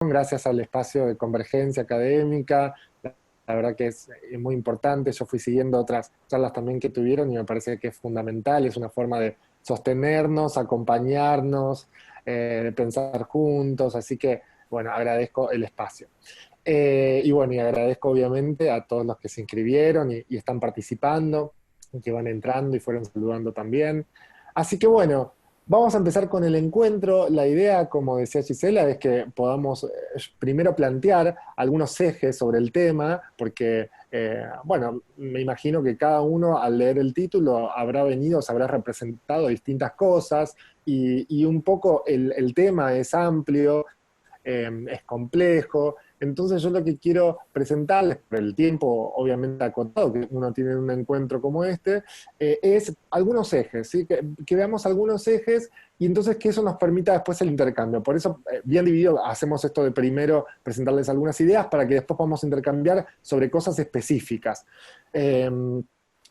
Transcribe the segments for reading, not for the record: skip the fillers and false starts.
gracias al espacio de convergencia académica. La verdad que es muy importante. Yo fui siguiendo otras charlas también que tuvieron y me parece que es fundamental. Es una forma de sostenernos, acompañarnos, de pensar juntos. Así que, bueno, agradezco el espacio. Y bueno, y agradezco obviamente a todos los que se inscribieron y están participando, y que van entrando y fueron saludando también. Así que bueno, vamos a empezar con el encuentro. La idea, como decía Gisela, es que podamos primero plantear algunos ejes sobre el tema, porque, bueno, me imagino que cada uno al leer el título habrá venido, se habrá representado distintas cosas, y un poco el tema es amplio, es complejo. Entonces yo lo que quiero presentarles, por el tiempo obviamente acotado que uno tiene en un encuentro como este, es algunos ejes, ¿sí? Que veamos algunos ejes y entonces que eso nos permita después el intercambio. Por eso, bien dividido, hacemos esto de primero presentarles algunas ideas para que después podamos intercambiar sobre cosas específicas. Eh,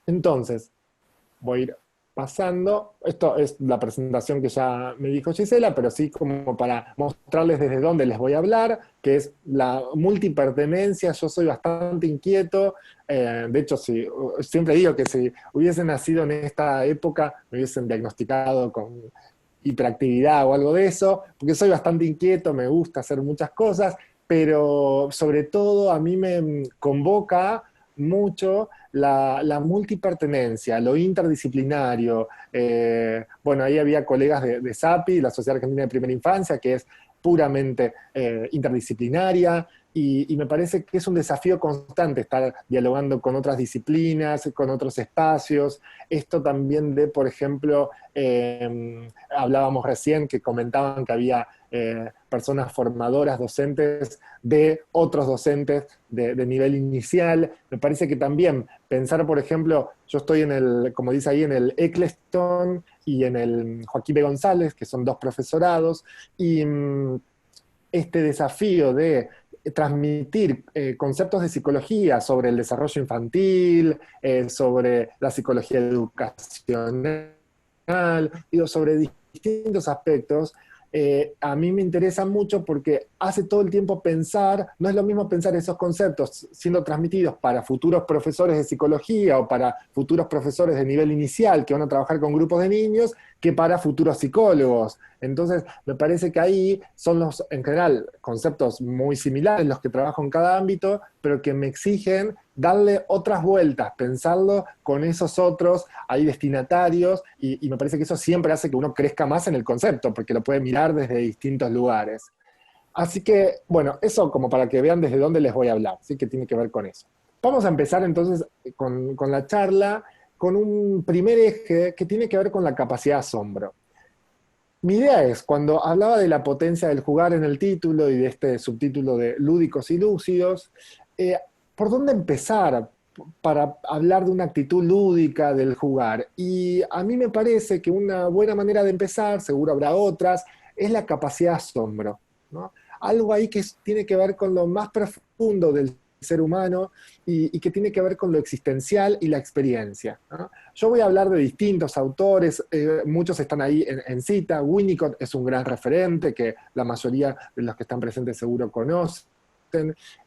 entonces, voy a ir pasando. Esto es la presentación que ya me dijo Gisela, pero sí como para mostrarles desde dónde les voy a hablar, que es la multipertenencia. Yo soy bastante inquieto. De hecho, siempre digo que si hubiese nacido en esta época, me hubiesen diagnosticado con hiperactividad o algo de eso, porque soy bastante inquieto, me gusta hacer muchas cosas, pero sobre todo a mí me convoca mucho la multipertenencia, lo interdisciplinario. Bueno, ahí había colegas de SAPI, la Sociedad Argentina de Primera Infancia, que es puramente interdisciplinaria, y me parece que es un desafío constante estar dialogando con otras disciplinas, con otros espacios. Esto también de, por ejemplo, hablábamos recién que comentaban que había personas formadoras, docentes de otros docentes de nivel inicial. Me parece que también pensar, por ejemplo, yo estoy en el, como dice ahí, en el Eccleston y en el Joaquín B. González, que son dos profesorados, y este desafío de transmitir conceptos de psicología sobre el desarrollo infantil, sobre la psicología educacional, digo, sobre distintos aspectos, a mí me interesa mucho porque hace todo el tiempo pensar, no es lo mismo pensar esos conceptos siendo transmitidos para futuros profesores de psicología o para futuros profesores de nivel inicial que van a trabajar con grupos de niños, que para futuros psicólogos. Entonces, me parece que ahí son los, en general, conceptos muy similares los que trabajo en cada ámbito, pero que me exigen darle otras vueltas, pensarlo con esos otros ahí destinatarios, y me parece que eso siempre hace que uno crezca más en el concepto, porque lo puede mirar desde distintos lugares. Así que, bueno, eso como para que vean desde dónde les voy a hablar, ¿sí? Que tiene que ver con eso. Vamos a empezar entonces con la charla, con un primer eje que tiene que ver con la capacidad de asombro. Mi idea es, cuando hablaba de la potencia del jugar en el título y de este subtítulo de lúdicos y lúcidos, eh, ¿por dónde empezar para hablar de una actitud lúdica del jugar? Y a mí me parece que una buena manera de empezar, seguro habrá otras, es la capacidad de asombro, ¿no? Algo ahí que tiene que ver con lo más profundo del ser humano y que tiene que ver con lo existencial y la experiencia, ¿no? Yo voy a hablar de distintos autores, muchos están ahí en cita. Winnicott es un gran referente que la mayoría de los que están presentes seguro conocen.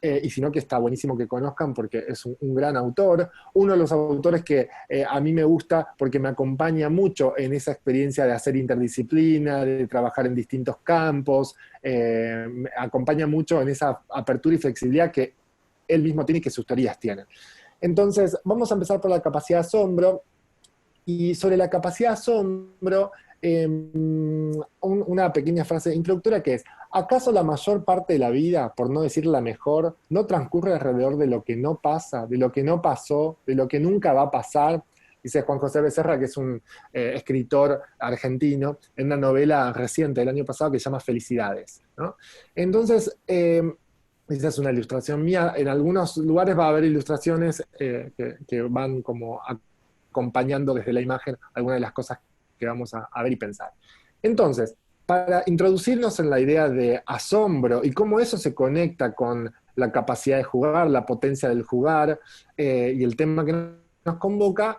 Y si no, que está buenísimo que conozcan porque es un gran autor. Uno de los autores que a mí me gusta porque me acompaña mucho en esa experiencia de hacer interdisciplina, de trabajar en distintos campos, me acompaña mucho en esa apertura y flexibilidad que él mismo tiene y que sus teorías tienen. Entonces, vamos a empezar por la capacidad de asombro. Y sobre la capacidad de asombro, una pequeña frase introductoria que es: ¿acaso la mayor parte de la vida, por no decir la mejor, no transcurre alrededor de lo que no pasa, de lo que no pasó, de lo que nunca va a pasar? Dice Juan José Becerra, que es un escritor argentino, en una novela reciente del año pasado que se llama Felicidades, ¿no? Entonces, esa es una ilustración mía. En algunos lugares va a haber ilustraciones que van como acompañando desde la imagen algunas de las cosas que vamos a ver y pensar. Entonces, para introducirnos en la idea de asombro y cómo eso se conecta con la capacidad de jugar, la potencia del jugar y el tema que nos convoca,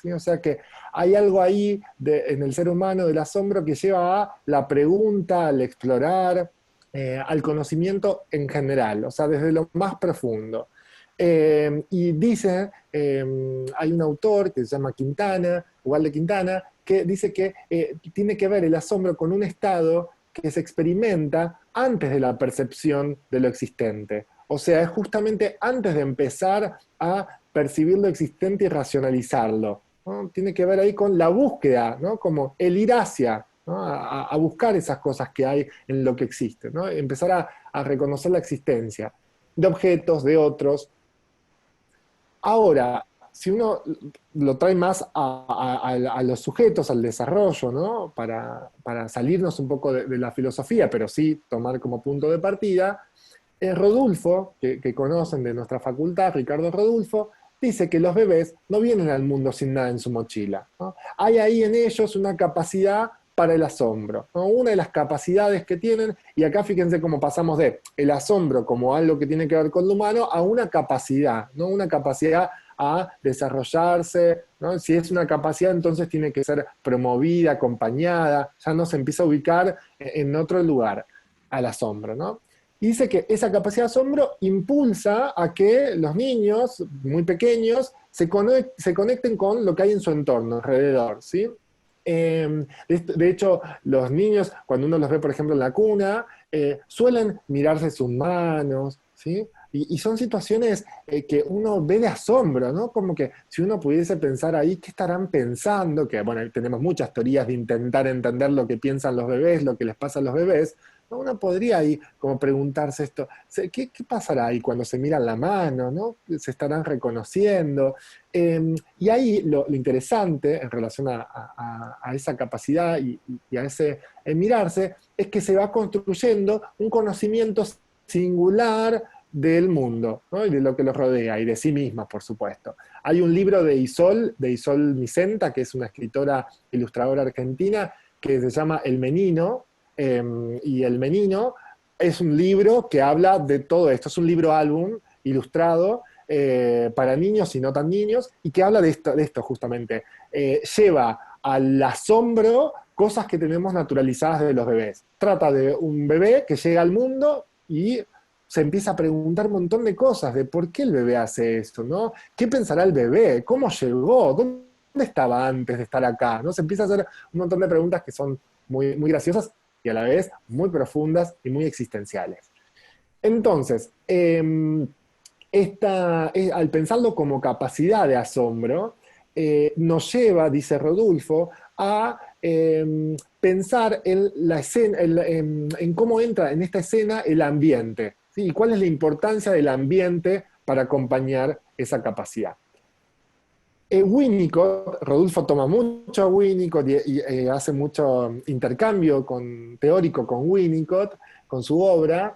¿sí? O sea que hay algo ahí en el ser humano del asombro que lleva a la pregunta, al explorar, al conocimiento en general, o sea, desde lo más profundo. Y dice, hay un autor que se llama Quintana, Ugalde Quintana, que dice que tiene que ver el asombro con un estado que se experimenta antes de la percepción de lo existente. O sea, es justamente antes de empezar a percibir lo existente y racionalizarlo, ¿no? Tiene que ver ahí con la búsqueda, ¿no? Como el ir hacia, ¿no? A buscar esas cosas que hay en lo que existe, ¿no? Empezar a reconocer la existencia de objetos, de otros. Ahora, si uno lo trae más a los sujetos, al desarrollo, ¿no? Para salirnos un poco de la filosofía, pero sí tomar como punto de partida, Rodulfo, que conocen de nuestra facultad, Ricardo Rodulfo, dice que los bebés no vienen al mundo sin nada en su mochila, ¿no? Hay ahí en ellos una capacidad para el asombro, ¿no? Una de las capacidades que tienen, y acá fíjense cómo pasamos de el asombro como algo que tiene que ver con lo humano a una capacidad, ¿no? Una capacidad a desarrollarse, ¿no? Si es una capacidad, entonces tiene que ser promovida, acompañada, ya no se empieza a ubicar en otro lugar al asombro, ¿no? Y dice que esa capacidad de asombro impulsa a que los niños muy pequeños se conecten con lo que hay en su entorno, alrededor, ¿sí? De hecho, los niños, cuando uno los ve, por ejemplo, en la cuna, suelen mirarse sus manos, ¿sí? Y son situaciones que uno ve de asombro, ¿no? Como que si uno pudiese pensar ahí, ¿qué estarán pensando? Que, bueno, tenemos muchas teorías de intentar entender lo que piensan los bebés, lo que les pasa a los bebés. ¿No? Uno podría ahí como preguntarse esto, ¿qué pasará ahí cuando se miran la mano, ¿no? ¿Se estarán reconociendo? Y ahí lo interesante en relación a esa capacidad y a ese mirarse es que se va construyendo un conocimiento singular del mundo, ¿no? Y de lo que los rodea y de sí mismas, por supuesto. Hay un libro de Isol Micenta, que es una escritora ilustradora argentina, que se llama El Menino, y El Menino es un libro que habla de todo esto, es un libro álbum ilustrado para niños y no tan niños, y que habla de esto justamente. Lleva al asombro cosas que tenemos naturalizadas de los bebés. Trata de un bebé que llega al mundo y se empieza a preguntar un montón de cosas, de por qué el bebé hace esto, ¿no? ¿Qué pensará el bebé? ¿Cómo llegó? ¿Dónde estaba antes de estar acá? ¿No? Se empieza a hacer un montón de preguntas que son muy, muy graciosas y a la vez muy profundas y muy existenciales. Entonces, al pensarlo como capacidad de asombro, nos lleva, dice Rodulfo, a pensar en la escena, en cómo entra en esta escena el ambiente, ¿sí? Y cuál es la importancia del ambiente para acompañar esa capacidad. Winnicott, Rodulfo toma mucho a Winnicott y hace mucho intercambio teórico con Winnicott, con su obra.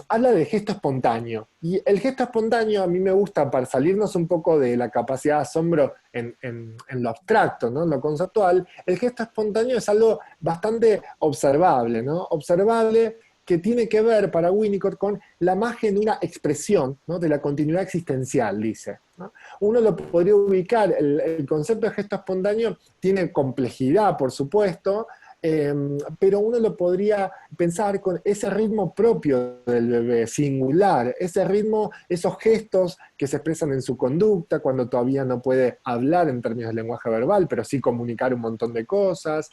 Habla de gesto espontáneo. Y el gesto espontáneo a mí me gusta para salirnos un poco de la capacidad de asombro en lo abstracto, ¿no? En lo conceptual. El gesto espontáneo es algo bastante observable, ¿no? Observable, que tiene que ver para Winnicott con la más genuina expresión, ¿no? De la continuidad existencial, dice, ¿no? Uno lo podría ubicar, el concepto de gesto espontáneo tiene complejidad, por supuesto, pero uno lo podría pensar con ese ritmo propio del bebé, singular, ese ritmo, esos gestos que se expresan en su conducta cuando todavía no puede hablar en términos de lenguaje verbal, pero sí comunicar un montón de cosas.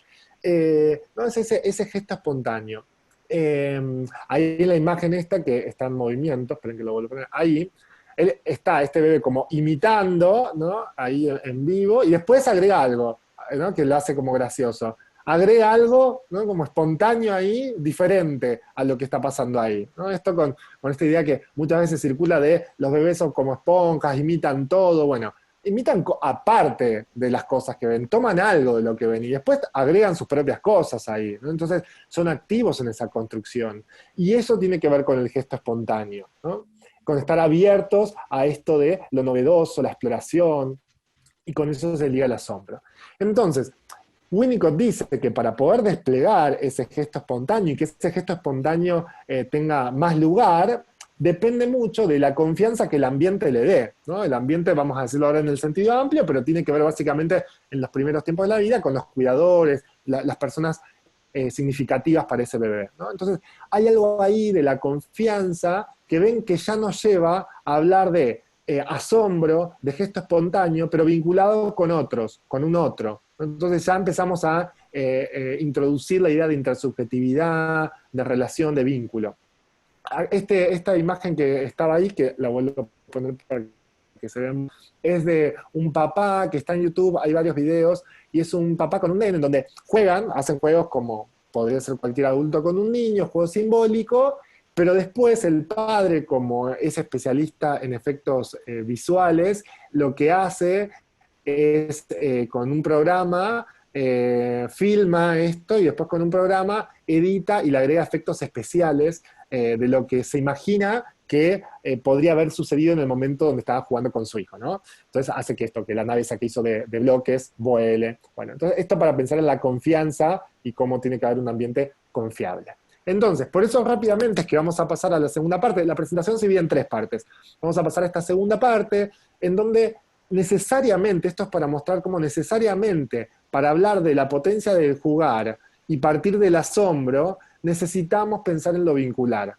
¿No? Es ese gesto espontáneo. Ahí en la imagen esta que está en movimiento, esperen que lo vuelva a poner, ahí, está este bebé como imitando, ¿no? Ahí en vivo, y después agrega algo, ¿no? Que lo hace como gracioso. Agrega algo, ¿no? Como espontáneo ahí, diferente a lo que está pasando ahí, ¿no? Esto con esta idea que muchas veces circula de los bebés son como esponjas, imitan todo, bueno, imitan aparte de las cosas que ven, toman algo de lo que ven y después agregan sus propias cosas ahí, ¿no? Entonces son activos en esa construcción. Y eso tiene que ver con el gesto espontáneo, ¿no? Con estar abiertos a esto de lo novedoso, la exploración, y con eso se liga el asombro. Entonces, Winnicott dice que para poder desplegar ese gesto espontáneo y que ese gesto espontáneo tenga más lugar, depende mucho de la confianza que el ambiente le dé, ¿no? El ambiente, vamos a decirlo ahora en el sentido amplio, pero tiene que ver básicamente en los primeros tiempos de la vida con los cuidadores, las personas significativas para ese bebé, ¿no? Entonces, hay algo ahí de la confianza que ven que ya nos lleva a hablar de asombro, de gesto espontáneo, pero vinculado con otros, con un otro. Entonces ya empezamos a introducir la idea de intersubjetividad, de relación, de vínculo. Esta imagen que estaba ahí, que la vuelvo a poner para que se vean, es de un papá que está en YouTube, hay varios videos, y es un papá con un nene en donde juegan, hacen juegos como podría ser cualquier adulto con un niño, juego simbólico, pero después el padre, como es especialista en efectos visuales, lo que hace es con un programa, filma esto y después con un programa edita y le agrega efectos especiales de lo que se imagina que podría haber sucedido en el momento donde estaba jugando con su hijo, ¿no? Entonces hace que esto, que la nave esa que hizo de bloques vuele. Bueno, entonces esto para pensar en la confianza y cómo tiene que haber un ambiente confiable. Entonces, por eso rápidamente es que vamos a pasar a la segunda parte. La presentación se divide en 3 partes. Vamos a pasar a esta segunda parte, en donde necesariamente, esto es para mostrar cómo necesariamente, para hablar de la potencia del jugar y partir del asombro, necesitamos pensar en lo vincular.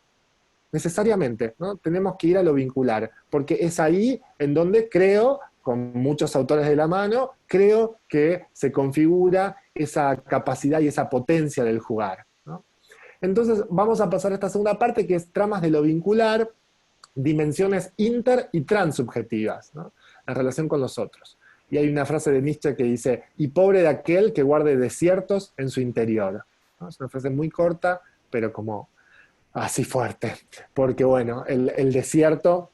Necesariamente, ¿no? Tenemos que ir a lo vincular, porque es ahí en donde creo, con muchos autores de la mano, creo que se configura esa capacidad y esa potencia del jugar, ¿no? Entonces vamos a pasar a esta segunda parte, que es tramas de lo vincular, dimensiones inter y transsubjetivas, ¿no? En relación con los otros. Y hay una frase de Nietzsche que dice, y pobre de aquel que guarde desiertos en su interior, ¿no? Es una frase muy corta, pero como así fuerte, porque bueno, el desierto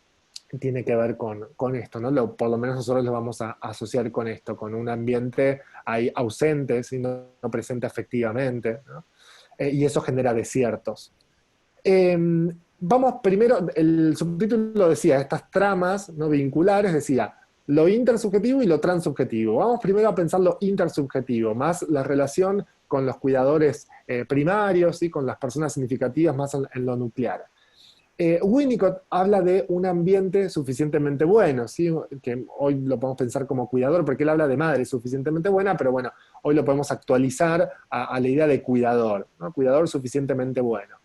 tiene que ver con esto, ¿no? Por lo menos nosotros lo vamos a asociar con esto, con un ambiente ahí ausente, sino no presente afectivamente, ¿no? Y eso genera desiertos. Eh, Vamos primero, el subtítulo decía, estas tramas no vinculares, decía, lo intersubjetivo y lo transsubjetivo. Vamos primero a pensar lo intersubjetivo, más la relación con los cuidadores primarios y con las personas significativas más en lo nuclear. Winnicott habla de un ambiente suficientemente bueno, ¿sí? Que hoy lo podemos pensar como cuidador, porque él habla de madre suficientemente buena, pero bueno, hoy lo podemos actualizar a la idea de cuidador, ¿no? Cuidador suficientemente bueno,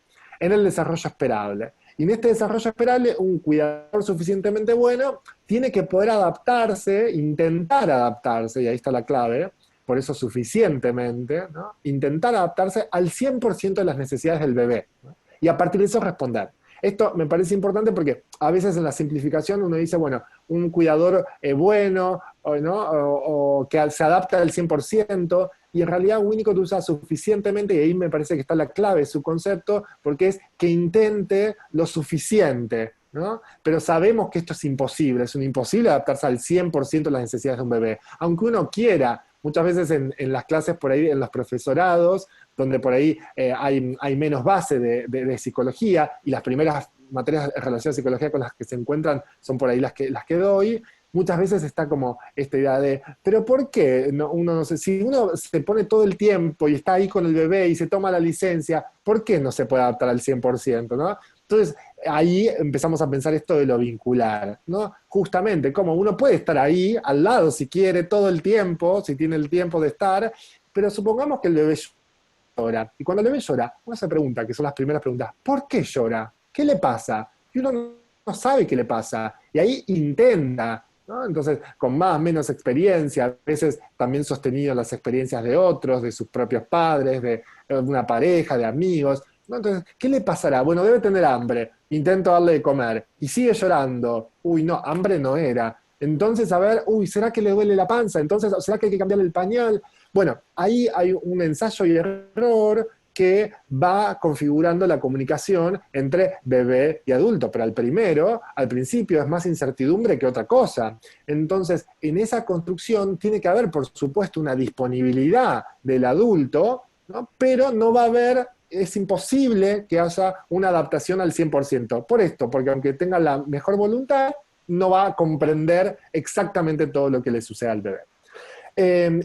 en el desarrollo esperable. Y en este desarrollo esperable, un cuidador suficientemente bueno tiene que poder adaptarse, intentar adaptarse, y ahí está la clave, por eso suficientemente, ¿no? Intentar adaptarse al 100% de las necesidades del bebé, ¿no? Y a partir de eso responder. Esto me parece importante porque a veces en la simplificación uno dice, bueno, un cuidador bueno, ¿no? O que se adapta al 100%, y en realidad Winnicott usa suficientemente, y ahí me parece que está la clave de su concepto, porque es que intente lo suficiente, ¿no? Pero sabemos que esto es imposible, es un imposible adaptarse al 100% a las necesidades de un bebé, aunque uno quiera. Muchas veces en las clases por ahí, en los profesorados, donde por ahí hay menos base de psicología, y las primeras materias en relación a psicología con las que se encuentran son por ahí las que doy, muchas veces está como esta idea de, pero ¿por qué uno no sé? Si uno se pone todo el tiempo y está ahí con el bebé y se toma la licencia, ¿por qué no se puede adaptar al 100%, ¿no? Entonces, ahí empezamos a pensar esto de lo vincular, ¿no? Justamente, como uno puede estar ahí, al lado, si quiere, todo el tiempo, si tiene el tiempo de estar, pero supongamos que el bebé llora. Y cuando el bebé llora, uno se pregunta, que son las primeras preguntas, ¿por qué llora? ¿Qué le pasa? Y uno no sabe qué le pasa. Y ahí intenta, ¿no? Entonces, con más o menos experiencia, a veces también sostenido en las experiencias de otros, de sus propios padres, de una pareja, de amigos, ¿no? Entonces, ¿qué le pasará? Bueno, debe tener hambre, intento darle de comer, y sigue llorando, uy, no, hambre no era. Entonces, a ver, uy, ¿será que le duele la panza? Entonces, ¿será que hay que cambiarle el pañal? Bueno, ahí hay un ensayo y error que va configurando la comunicación entre bebé y adulto, pero al principio es más incertidumbre que otra cosa. Entonces, en esa construcción tiene que haber, por supuesto, una disponibilidad del adulto, ¿no? Pero no va a haber, es imposible que haya una adaptación al 100%. Por esto, porque aunque tenga la mejor voluntad, no va a comprender exactamente todo lo que le sucede al bebé.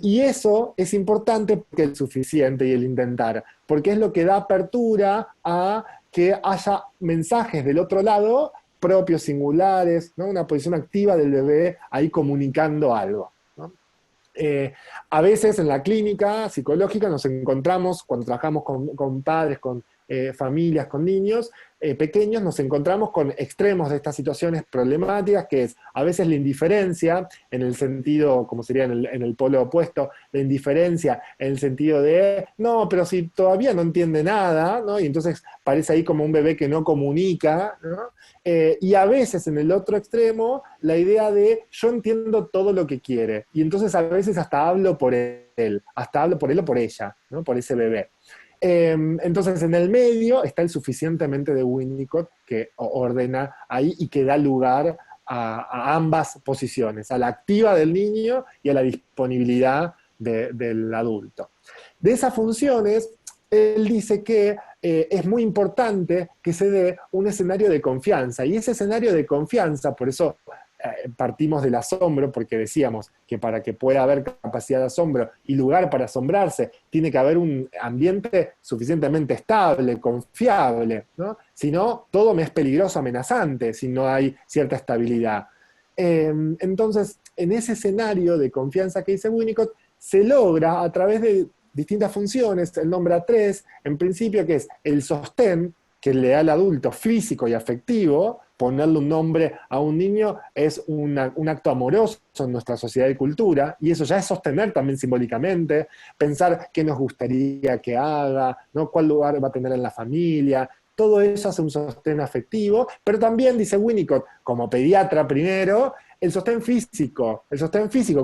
Y eso es importante porque el suficiente y el intentar, porque es lo que da apertura a que haya mensajes del otro lado, propios, singulares, ¿no? Una posición activa del bebé ahí comunicando algo, ¿no? A veces en la clínica psicológica nos encontramos, cuando trabajamos con padres, con familias, con niños pequeños, nos encontramos con extremos de estas situaciones problemáticas, que es a veces la indiferencia, en el sentido, como sería en el polo opuesto, la indiferencia en el sentido de, no, pero si todavía no entiende nada, ¿no? Y entonces parece ahí como un bebé que no comunica, ¿no? Y a veces en el otro extremo, la idea de yo entiendo todo lo que quiere, y entonces a veces hasta hablo por él, hasta hablo por él o por ella, ¿no? Por ese bebé. Entonces, en el medio está el suficientemente de Winnicott que ordena ahí y que da lugar a ambas posiciones, a la activa del niño y a la disponibilidad del adulto. De esas funciones, él dice que es muy importante que se dé un escenario de confianza, y ese escenario de confianza, por eso partimos del asombro, porque decíamos que para que pueda haber capacidad de asombro y lugar para asombrarse, tiene que haber un ambiente suficientemente estable, confiable, ¿no? Si no, todo me es peligroso, amenazante, si no hay cierta estabilidad. Entonces, en ese escenario de confianza que dice Winnicott, se logra a través de distintas funciones, él nombra tres, en principio, que es el sostén, que le da al adulto físico y afectivo. Ponerle un nombre a un niño es un acto amoroso en nuestra sociedad y cultura, y eso ya es sostener también simbólicamente, pensar qué nos gustaría que haga, ¿no? Cuál lugar va a tener en la familia. Todo eso hace un sostén afectivo, pero también, dice Winnicott, como pediatra primero, el sostén físico,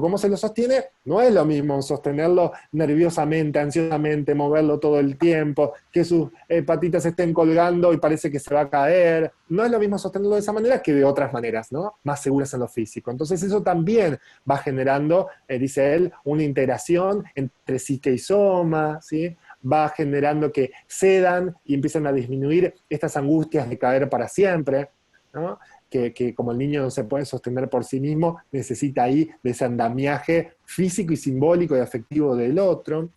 ¿cómo se lo sostiene? No es lo mismo sostenerlo nerviosamente, ansiosamente, moverlo todo el tiempo, que sus patitas estén colgando y parece que se va a caer. No es lo mismo sostenerlo de esa manera que de otras maneras, ¿no? Más seguras en lo físico. Entonces eso también va generando, dice él, una integración entre psique y soma, ¿sí? Va generando que cedan y empiezan a disminuir estas angustias de caer para siempre, ¿no? Que como el niño no se puede sostener por sí mismo, necesita ahí de ese andamiaje físico y simbólico y afectivo del otro.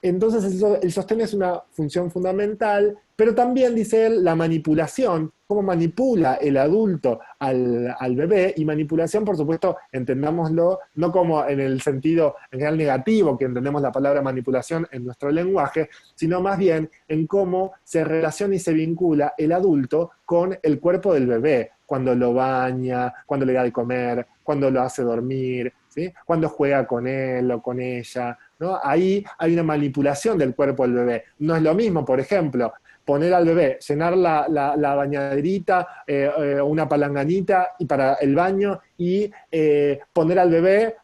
Entonces el sostén es una función fundamental, pero también, dice él, la manipulación, cómo manipula el adulto al bebé, y manipulación, por supuesto, entendámoslo, no como en el sentido en general negativo que entendemos la palabra manipulación en nuestro lenguaje, sino más bien en cómo se relaciona y se vincula el adulto con el cuerpo del bebé, cuando lo baña, cuando le da de comer, cuando lo hace dormir, ¿sí? Cuando juega con él o con ella, ¿no? Ahí hay una manipulación del cuerpo del bebé. No es lo mismo, por ejemplo, poner al bebé, llenar la bañaderita, una palanganita y para el baño, y poner al bebé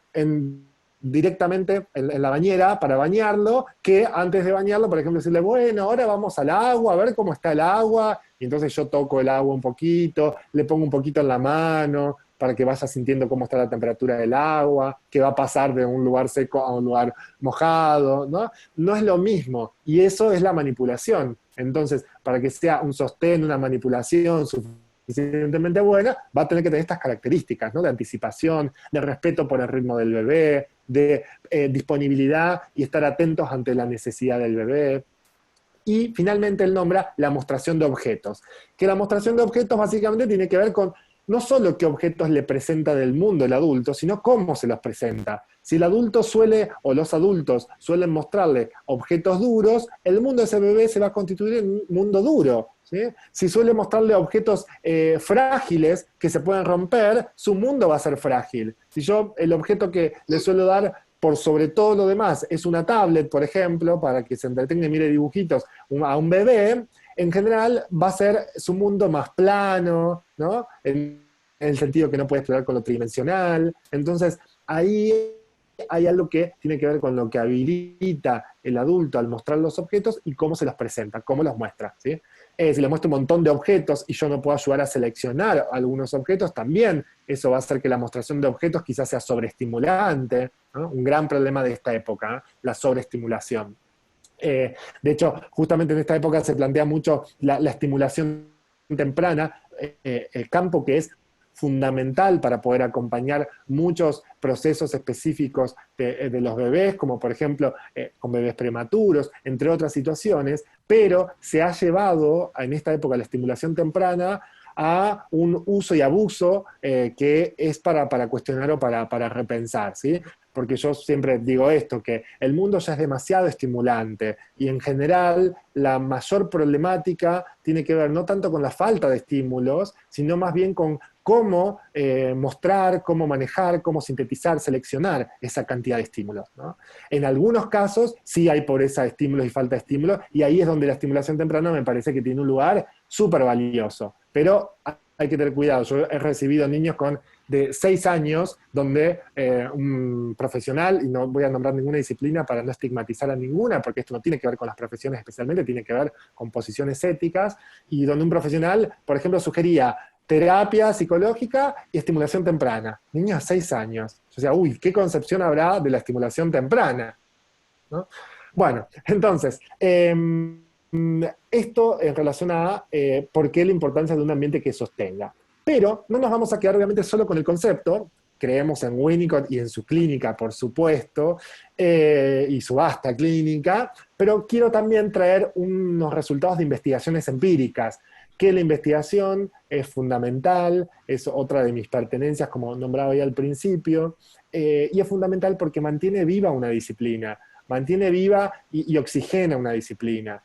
directamente en la bañera para bañarlo, que antes de bañarlo, por ejemplo, decirle, bueno, ahora vamos al agua, a ver cómo está el agua, y entonces yo toco el agua un poquito, le pongo un poquito en la mano, para que vaya sintiendo cómo está la temperatura del agua, que va a pasar de un lugar seco a un lugar mojado, ¿no? No es lo mismo, y eso es la manipulación. Entonces, para que sea un sostén, una manipulación suficientemente buena, va a tener que tener estas características, ¿no? De anticipación, de respeto por el ritmo del bebé, de disponibilidad y estar atentos ante la necesidad del bebé. Y finalmente él nombra la mostración de objetos, que la mostración de objetos básicamente tiene que ver con no solo qué objetos le presenta del mundo el adulto, sino cómo se los presenta. Si el adulto suele, o los adultos suelen mostrarle objetos duros, el mundo de ese bebé se va a constituir en un mundo duro, ¿sí? Si suele mostrarle objetos frágiles que se pueden romper, su mundo va a ser frágil. Si yo el objeto que le suelo dar por sobre todo lo demás es una tablet, por ejemplo, para que se entretenga y mire dibujitos a un bebé, en general va a ser su mundo más plano, ¿no? En el sentido que no puede explorar con lo tridimensional. Entonces, ahí hay algo que tiene que ver con lo que habilita el adulto al mostrar los objetos y cómo se los presenta, cómo los muestra, ¿sí? Si le muestro un montón de objetos y yo no puedo ayudar a seleccionar algunos objetos, también eso va a hacer que la mostración de objetos quizás sea sobreestimulante, ¿no? Un gran problema de esta época, ¿eh? La sobreestimulación. De hecho, justamente en esta época se plantea mucho la estimulación temprana, el campo que es fundamental para poder acompañar muchos procesos específicos de los bebés, como por ejemplo con bebés prematuros, entre otras situaciones, pero se ha llevado en esta época la estimulación temprana a un uso y abuso que es para cuestionar o para repensar, ¿sí? Porque yo siempre digo esto, que el mundo ya es demasiado estimulante y en general la mayor problemática tiene que ver no tanto con la falta de estímulos, sino más bien con cómo mostrar, cómo manejar, cómo sintetizar, seleccionar esa cantidad de estímulos, ¿no? En algunos casos sí hay pobreza de estímulos y falta de estímulos, y ahí es donde la estimulación temprana me parece que tiene un lugar súper valioso. Pero hay que tener cuidado. Yo he recibido niños de 6 años donde un profesional, y no voy a nombrar ninguna disciplina para no estigmatizar a ninguna, porque esto no tiene que ver con las profesiones especialmente, tiene que ver con posiciones éticas, y donde un profesional, por ejemplo, sugería terapia psicológica y estimulación temprana. Niños de 6 años. O sea, uy, ¿qué concepción habrá de la estimulación temprana? ¿No? Bueno, entonces, esto en relación a por qué la importancia de un ambiente que sostenga. Pero no nos vamos a quedar obviamente solo con el concepto, creemos en Winnicott y en su clínica, por supuesto, y su vasta clínica, pero quiero también traer unos resultados de investigaciones empíricas, que la investigación es fundamental, es otra de mis pertenencias, como nombraba ya al principio, y es fundamental porque mantiene viva una disciplina, mantiene viva y oxigena una disciplina.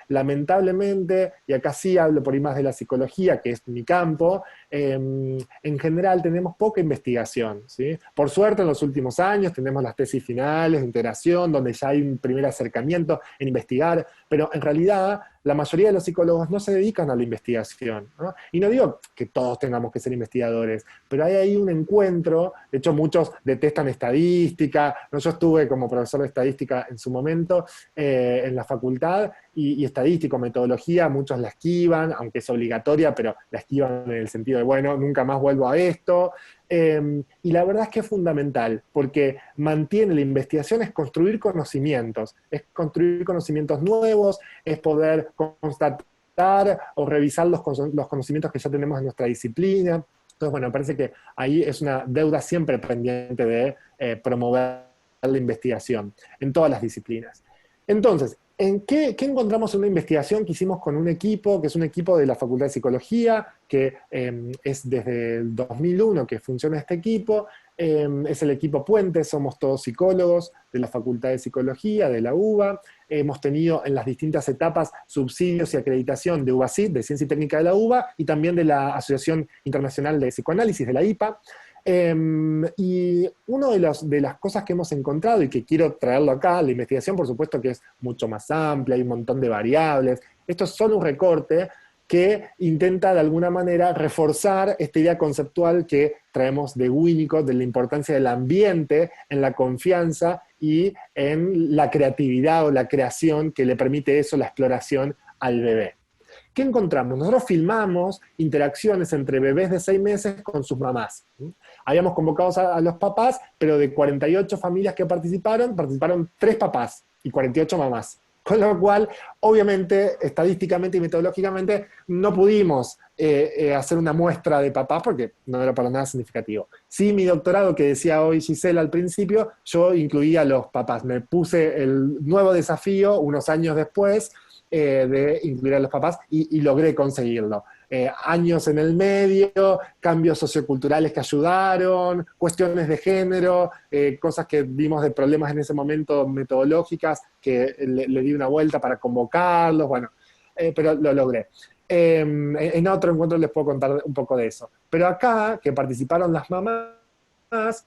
Lamentablemente, y acá sí hablo por ahí más de la psicología, que es mi campo, en general tenemos poca investigación, ¿sí? Por suerte en los últimos años tenemos las tesis finales de integración, donde ya hay un primer acercamiento en investigar, pero en realidad la mayoría de los psicólogos no se dedican a la investigación, ¿no? Y no digo que todos tengamos que ser investigadores, pero hay ahí un encuentro. De hecho muchos detestan estadística, ¿no? Yo estuve como profesor de estadística en su momento en la facultad, y estadístico, metodología, muchos la esquivan, aunque es obligatoria, pero la esquivan en el sentido de, bueno, nunca más vuelvo a esto. Y la verdad es que es fundamental, porque mantiene la investigación, es construir conocimientos nuevos, es poder constatar o revisar los conocimientos que ya tenemos en nuestra disciplina. Entonces, bueno, me parece que ahí es una deuda siempre pendiente de promover la investigación en todas las disciplinas. Entonces, ¿en qué encontramos en una investigación que hicimos con un equipo, que es un equipo de la Facultad de Psicología, que es desde el 2001 que funciona este equipo? Es el equipo Puente, somos todos psicólogos de la Facultad de Psicología, de la UBA. Hemos tenido en las distintas etapas subsidios y acreditación de UBACIT, de Ciencia y Técnica de la UBA, y también de la Asociación Internacional de Psicoanálisis, de la IPA. Y una de las cosas que hemos encontrado, y que quiero traerlo acá, la investigación por supuesto que es mucho más amplia, hay un montón de variables, esto es solo un recorte que intenta de alguna manera reforzar esta idea conceptual que traemos de Winnicott, de la importancia del ambiente en la confianza y en la creatividad o la creación que le permite eso, la exploración al bebé. ¿Qué encontramos? Nosotros filmamos interacciones entre bebés de 6 meses con sus mamás. Habíamos convocado a los papás, pero de 48 familias que participaron 3 papás y 48 mamás. Con lo cual, obviamente, estadísticamente y metodológicamente, no pudimos hacer una muestra de papás porque no era para nada significativo. Sí, mi doctorado, que decía hoy Gisela al principio, yo incluía a los papás. Me puse el nuevo desafío unos años después de incluir a los papás y logré conseguirlo. Años en el medio, cambios socioculturales que ayudaron, cuestiones de género, cosas que vimos de problemas en ese momento metodológicas, que le di una vuelta para convocarlos, bueno, pero lo logré. En otro encuentro les puedo contar un poco de eso. Pero acá, que participaron las mamás,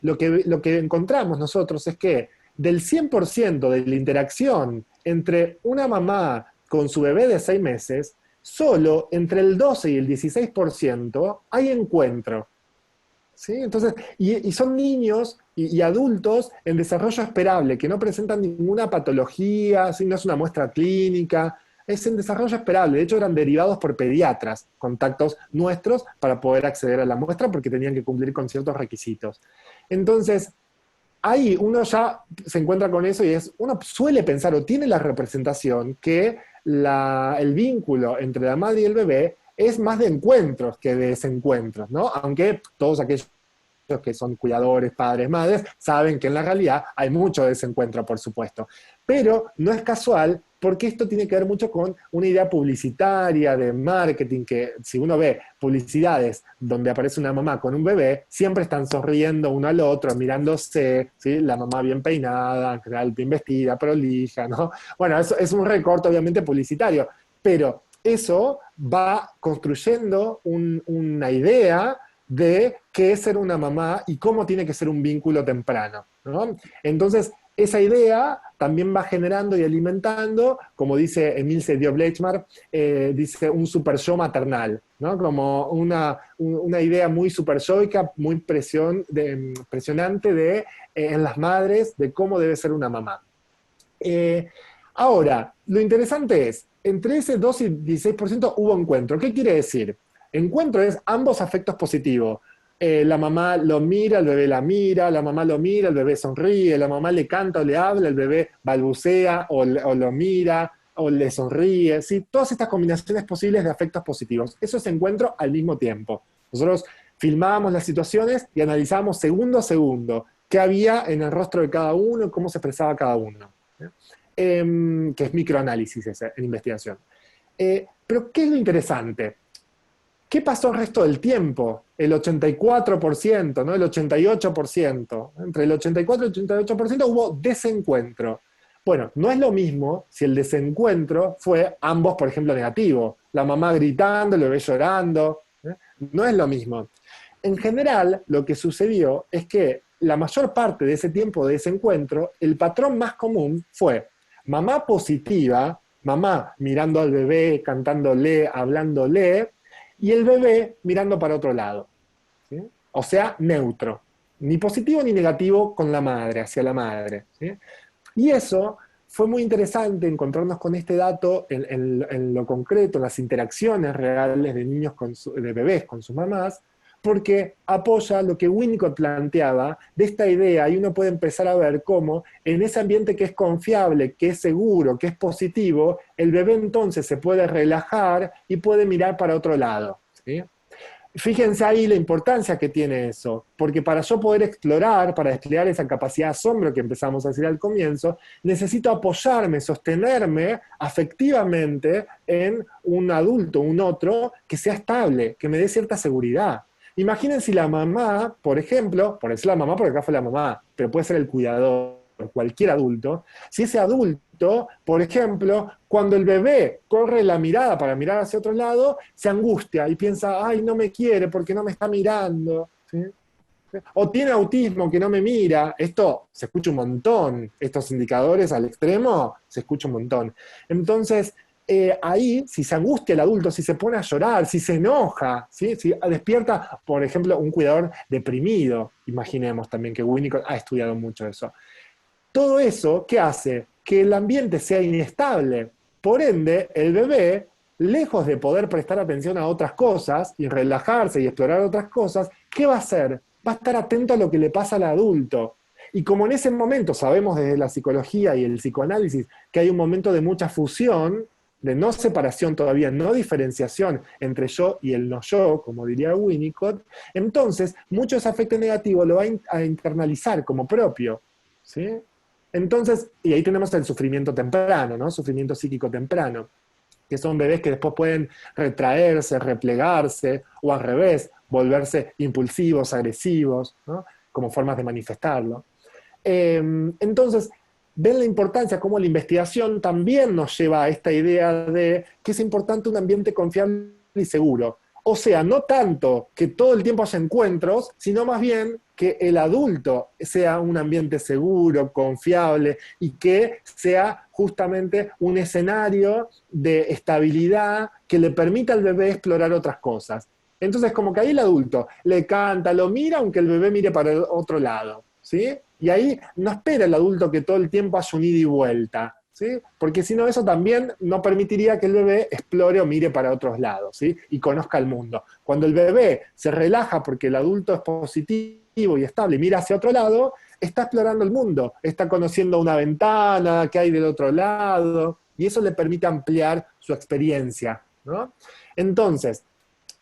lo que encontramos nosotros es que del 100% de la interacción entre una mamá con su bebé de 6 meses, solo entre el 12 y el 16% hay encuentro. ¿Sí? Entonces, y son niños y adultos en desarrollo esperable, que no presentan ninguna patología, ¿sí? No es una muestra clínica, es en desarrollo esperable. De hecho, eran derivados por pediatras, contactos nuestros, para poder acceder a la muestra porque tenían que cumplir con ciertos requisitos. Entonces, ahí uno ya se encuentra con eso y uno suele pensar o tiene la representación que el vínculo entre la madre y el bebé es más de encuentros que de desencuentros, ¿no? Aunque todos aquellos que son cuidadores, padres, madres, saben que en la realidad hay mucho desencuentro, por supuesto. Pero no es casual porque esto tiene que ver mucho con una idea publicitaria, de marketing, que si uno ve publicidades donde aparece una mamá con un bebé, siempre están sonriendo uno al otro, mirándose, ¿sí? La mamá bien peinada, en general bien vestida, prolija, ¿no? Bueno, eso es un recorte obviamente publicitario, pero eso va construyendo una idea de qué es ser una mamá y cómo tiene que ser un vínculo temprano, ¿no? Entonces, esa idea también va generando y alimentando, como dice Emil Sediou-Blechmar, dice un super yo maternal, ¿no? Como una idea muy super yoica, muy presionante en las madres de cómo debe ser una mamá. Ahora, lo interesante es, entre ese 2 y 16% hubo encuentro. ¿Qué quiere decir? Encuentro es ambos afectos positivos. La mamá lo mira, el bebé la mira, la mamá lo mira, el bebé sonríe, la mamá le canta o le habla, el bebé balbucea o lo mira o le sonríe. ¿Sí? Todas estas combinaciones posibles de afectos positivos. Eso es encuentro al mismo tiempo. Nosotros filmábamos las situaciones y analizábamos segundo a segundo qué había en el rostro de cada uno y cómo se expresaba cada uno. Que es microanálisis ese, en investigación. Pero, ¿qué es lo interesante? ¿Qué pasó el resto del tiempo? El 84%, ¿no? El 88%. Entre el 84 y el 88% hubo desencuentro. Bueno, no es lo mismo si el desencuentro fue ambos, por ejemplo, negativo. La mamá gritando, el bebé llorando. No es lo mismo. En general, lo que sucedió es que la mayor parte de ese tiempo de desencuentro, el patrón más común fue mamá positiva, mamá mirando al bebé, cantándole, hablándole, y el bebé mirando para otro lado. ¿Sí? O sea, neutro. Ni positivo ni negativo con la madre, hacia la madre. ¿Sí? Y eso fue muy interesante encontrarnos con este dato en lo concreto, en las interacciones reales de niños de bebés con sus mamás, porque apoya lo que Winnicott planteaba de esta idea, y uno puede empezar a ver cómo en ese ambiente que es confiable, que es seguro, que es positivo, el bebé entonces se puede relajar y puede mirar para otro lado. ¿Sí? Fíjense ahí la importancia que tiene eso, porque para yo poder explorar, para desplegar esa capacidad de asombro que empezamos a decir al comienzo, necesito apoyarme, sostenerme afectivamente en un adulto, un otro, que sea estable, que me dé cierta seguridad. Imaginen si la mamá, por ejemplo, por decir la mamá porque acá fue la mamá, pero puede ser el cuidador, cualquier adulto, si ese adulto, por ejemplo, cuando el bebé corre la mirada para mirar hacia otro lado, se angustia y piensa, ay, no me quiere porque no me está mirando. ¿Sí? O tiene autismo que no me mira. Esto se escucha un montón. Estos indicadores al extremo se escucha un montón. Entonces, ahí, si se angustia el adulto, si se pone a llorar, si se enoja, ¿sí? Si despierta, por ejemplo, un cuidador deprimido, imaginemos también que Winnicott ha estudiado mucho eso. Todo eso, ¿qué hace? Que el ambiente sea inestable. Por ende, el bebé, lejos de poder prestar atención a otras cosas y relajarse y explorar otras cosas, ¿qué va a hacer? Va a estar atento a lo que le pasa al adulto. Y como en ese momento sabemos desde la psicología y el psicoanálisis que hay un momento de mucha fusión, de no separación todavía, no diferenciación entre yo y el no yo, como diría Winnicott, entonces mucho ese afecto negativo lo va a internalizar como propio. ¿Sí? Entonces, y ahí tenemos el sufrimiento temprano, ¿no? Sufrimiento psíquico temprano, que son bebés que después pueden retraerse, replegarse, o al revés, volverse impulsivos, agresivos, ¿no? Como formas de manifestarlo. Entonces, ven la importancia cómo la investigación también nos lleva a esta idea de que es importante un ambiente confiable y seguro. O sea, no tanto que todo el tiempo haya encuentros, sino más bien que el adulto sea un ambiente seguro, confiable y que sea justamente un escenario de estabilidad que le permita al bebé explorar otras cosas. Entonces, como que ahí el adulto le canta, lo mira, aunque el bebé mire para el otro lado, ¿sí? Y ahí no espera el adulto que todo el tiempo haya un ida y vuelta, ¿sí? Porque si no, eso también no permitiría que el bebé explore o mire para otros lados, ¿sí? Y conozca el mundo. Cuando el bebé se relaja porque el adulto es positivo y estable y mira hacia otro lado, está explorando el mundo, está conociendo una ventana que hay del otro lado, y eso le permite ampliar su experiencia, ¿no? Entonces,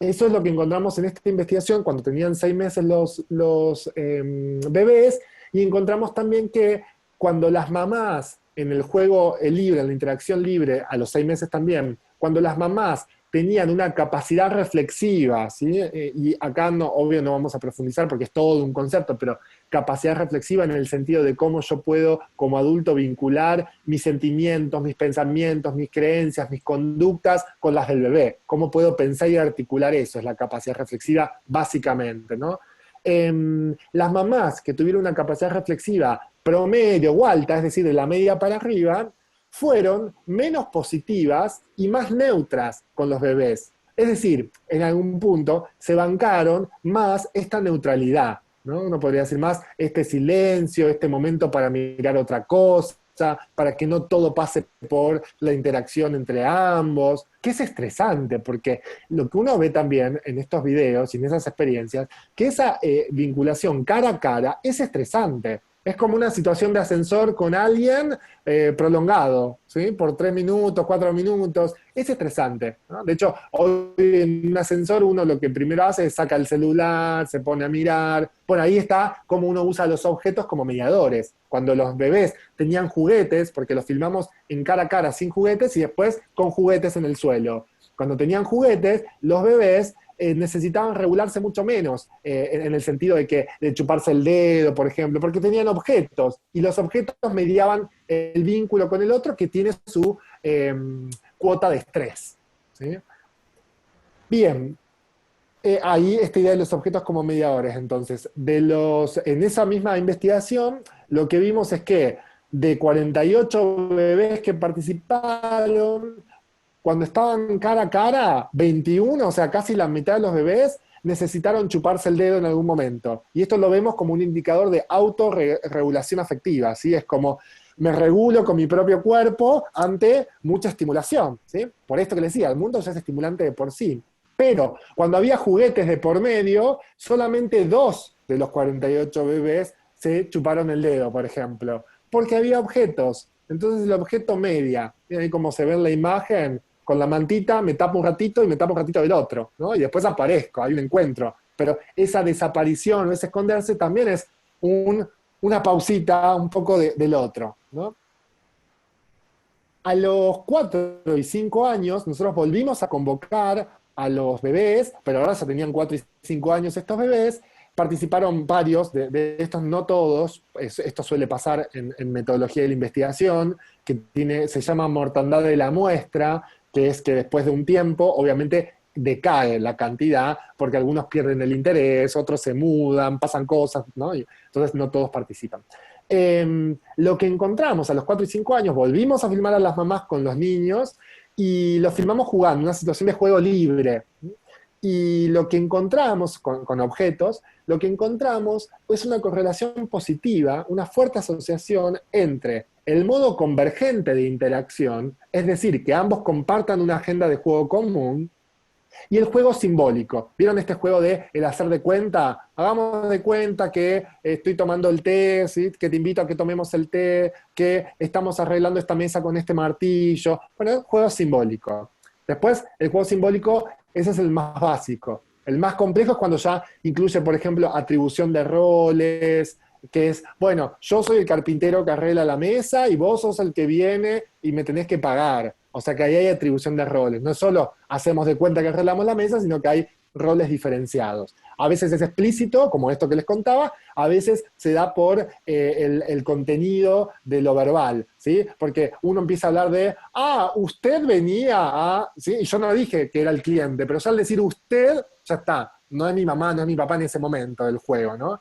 eso es lo que encontramos en esta investigación cuando tenían 6 meses los bebés, y encontramos también que cuando las mamás en el juego libre, en la interacción libre, a los 6 meses también, cuando las mamás tenían una capacidad reflexiva, ¿sí? Y acá no, obvio no vamos a profundizar porque es todo un concepto, pero capacidad reflexiva en el sentido de cómo yo puedo como adulto vincular mis sentimientos, mis pensamientos, mis creencias, mis conductas con las del bebé. Cómo puedo pensar y articular eso, es la capacidad reflexiva básicamente, ¿no? Las mamás que tuvieron una capacidad reflexiva promedio o alta, es decir, de la media para arriba, fueron menos positivas y más neutras con los bebés. Es decir, en algún punto se bancaron más esta neutralidad, ¿no? Uno podría decir más este silencio, este momento para mirar otra cosa, para que no todo pase por la interacción entre ambos, que es estresante, porque lo que uno ve también en estos videos y en esas experiencias, que esa vinculación cara a cara es estresante. Es como una situación de ascensor con alguien prolongado, ¿sí? Por 3 minutos, 4 minutos. Es estresante, ¿no? De hecho, hoy en un ascensor uno lo que primero hace es saca el celular, se pone a mirar. Bueno, ahí está cómo uno usa los objetos como mediadores. Cuando los bebés tenían juguetes, porque los filmamos en cara a cara sin juguetes y después con juguetes en el suelo. Cuando tenían juguetes, los bebés necesitaban regularse mucho menos, en el sentido de chuparse el dedo, por ejemplo, porque tenían objetos, y los objetos mediaban el vínculo con el otro que tiene su cuota de estrés, ¿sí? Bien, ahí esta idea de los objetos como mediadores, entonces, en esa misma investigación, lo que vimos es que de 48 bebés que participaron, cuando estaban cara a cara, 21, o sea, casi la mitad de los bebés, necesitaron chuparse el dedo en algún momento. Y esto lo vemos como un indicador de autorregulación afectiva, ¿sí? Es como, me regulo con mi propio cuerpo ante mucha estimulación, ¿sí? Por esto que les decía, el mundo ya es estimulante de por sí. Pero cuando había juguetes de por medio, solamente 2 de los 48 bebés se chuparon el dedo, por ejemplo, porque había objetos. Entonces el objeto media, miren ahí como se ve en la imagen, con la mantita me tapo un ratito y me tapo un ratito del otro, ¿no? Y después aparezco, hay un encuentro. Pero esa desaparición o ese esconderse también es una pausita un poco del otro, ¿no? A los 4 y 5 años nosotros volvimos a convocar a los bebés, pero ahora ya tenían 4 y 5 años estos bebés, participaron varios de estos, no todos, esto suele pasar en metodología de la investigación, que se llama mortandad de la muestra, que es que después de un tiempo, obviamente, decae la cantidad, porque algunos pierden el interés, otros se mudan, pasan cosas, ¿no? Y entonces no todos participan. Lo que encontramos a los 4 y 5 años, volvimos a filmar a las mamás con los niños, y los filmamos jugando, una situación de juego libre. Y lo que encontramos con objetos, lo que encontramos es una correlación positiva, una fuerte asociación entre el modo convergente de interacción, es decir, que ambos compartan una agenda de juego común, y el juego simbólico. ¿Vieron este juego de el hacer de cuenta? Hagamos de cuenta que estoy tomando el té, ¿sí? Que te invito a que tomemos el té, que estamos arreglando esta mesa con este martillo. Bueno, juego simbólico. Después, el juego simbólico, ese es el más básico. El más complejo es cuando ya incluye, por ejemplo, atribución de roles, que es, bueno, yo soy el carpintero que arregla la mesa y vos sos el que viene y me tenés que pagar. O sea que ahí hay atribución de roles. No solo hacemos de cuenta que arreglamos la mesa, sino que hay roles diferenciados. A veces es explícito, como esto que les contaba, a veces se da por el contenido de lo verbal, ¿sí? Porque uno empieza a hablar de, usted venía a, ¿sí? Y yo no dije que era el cliente, pero ya al decir usted, ya está. No es mi mamá, no es mi papá en ese momento del juego, ¿no?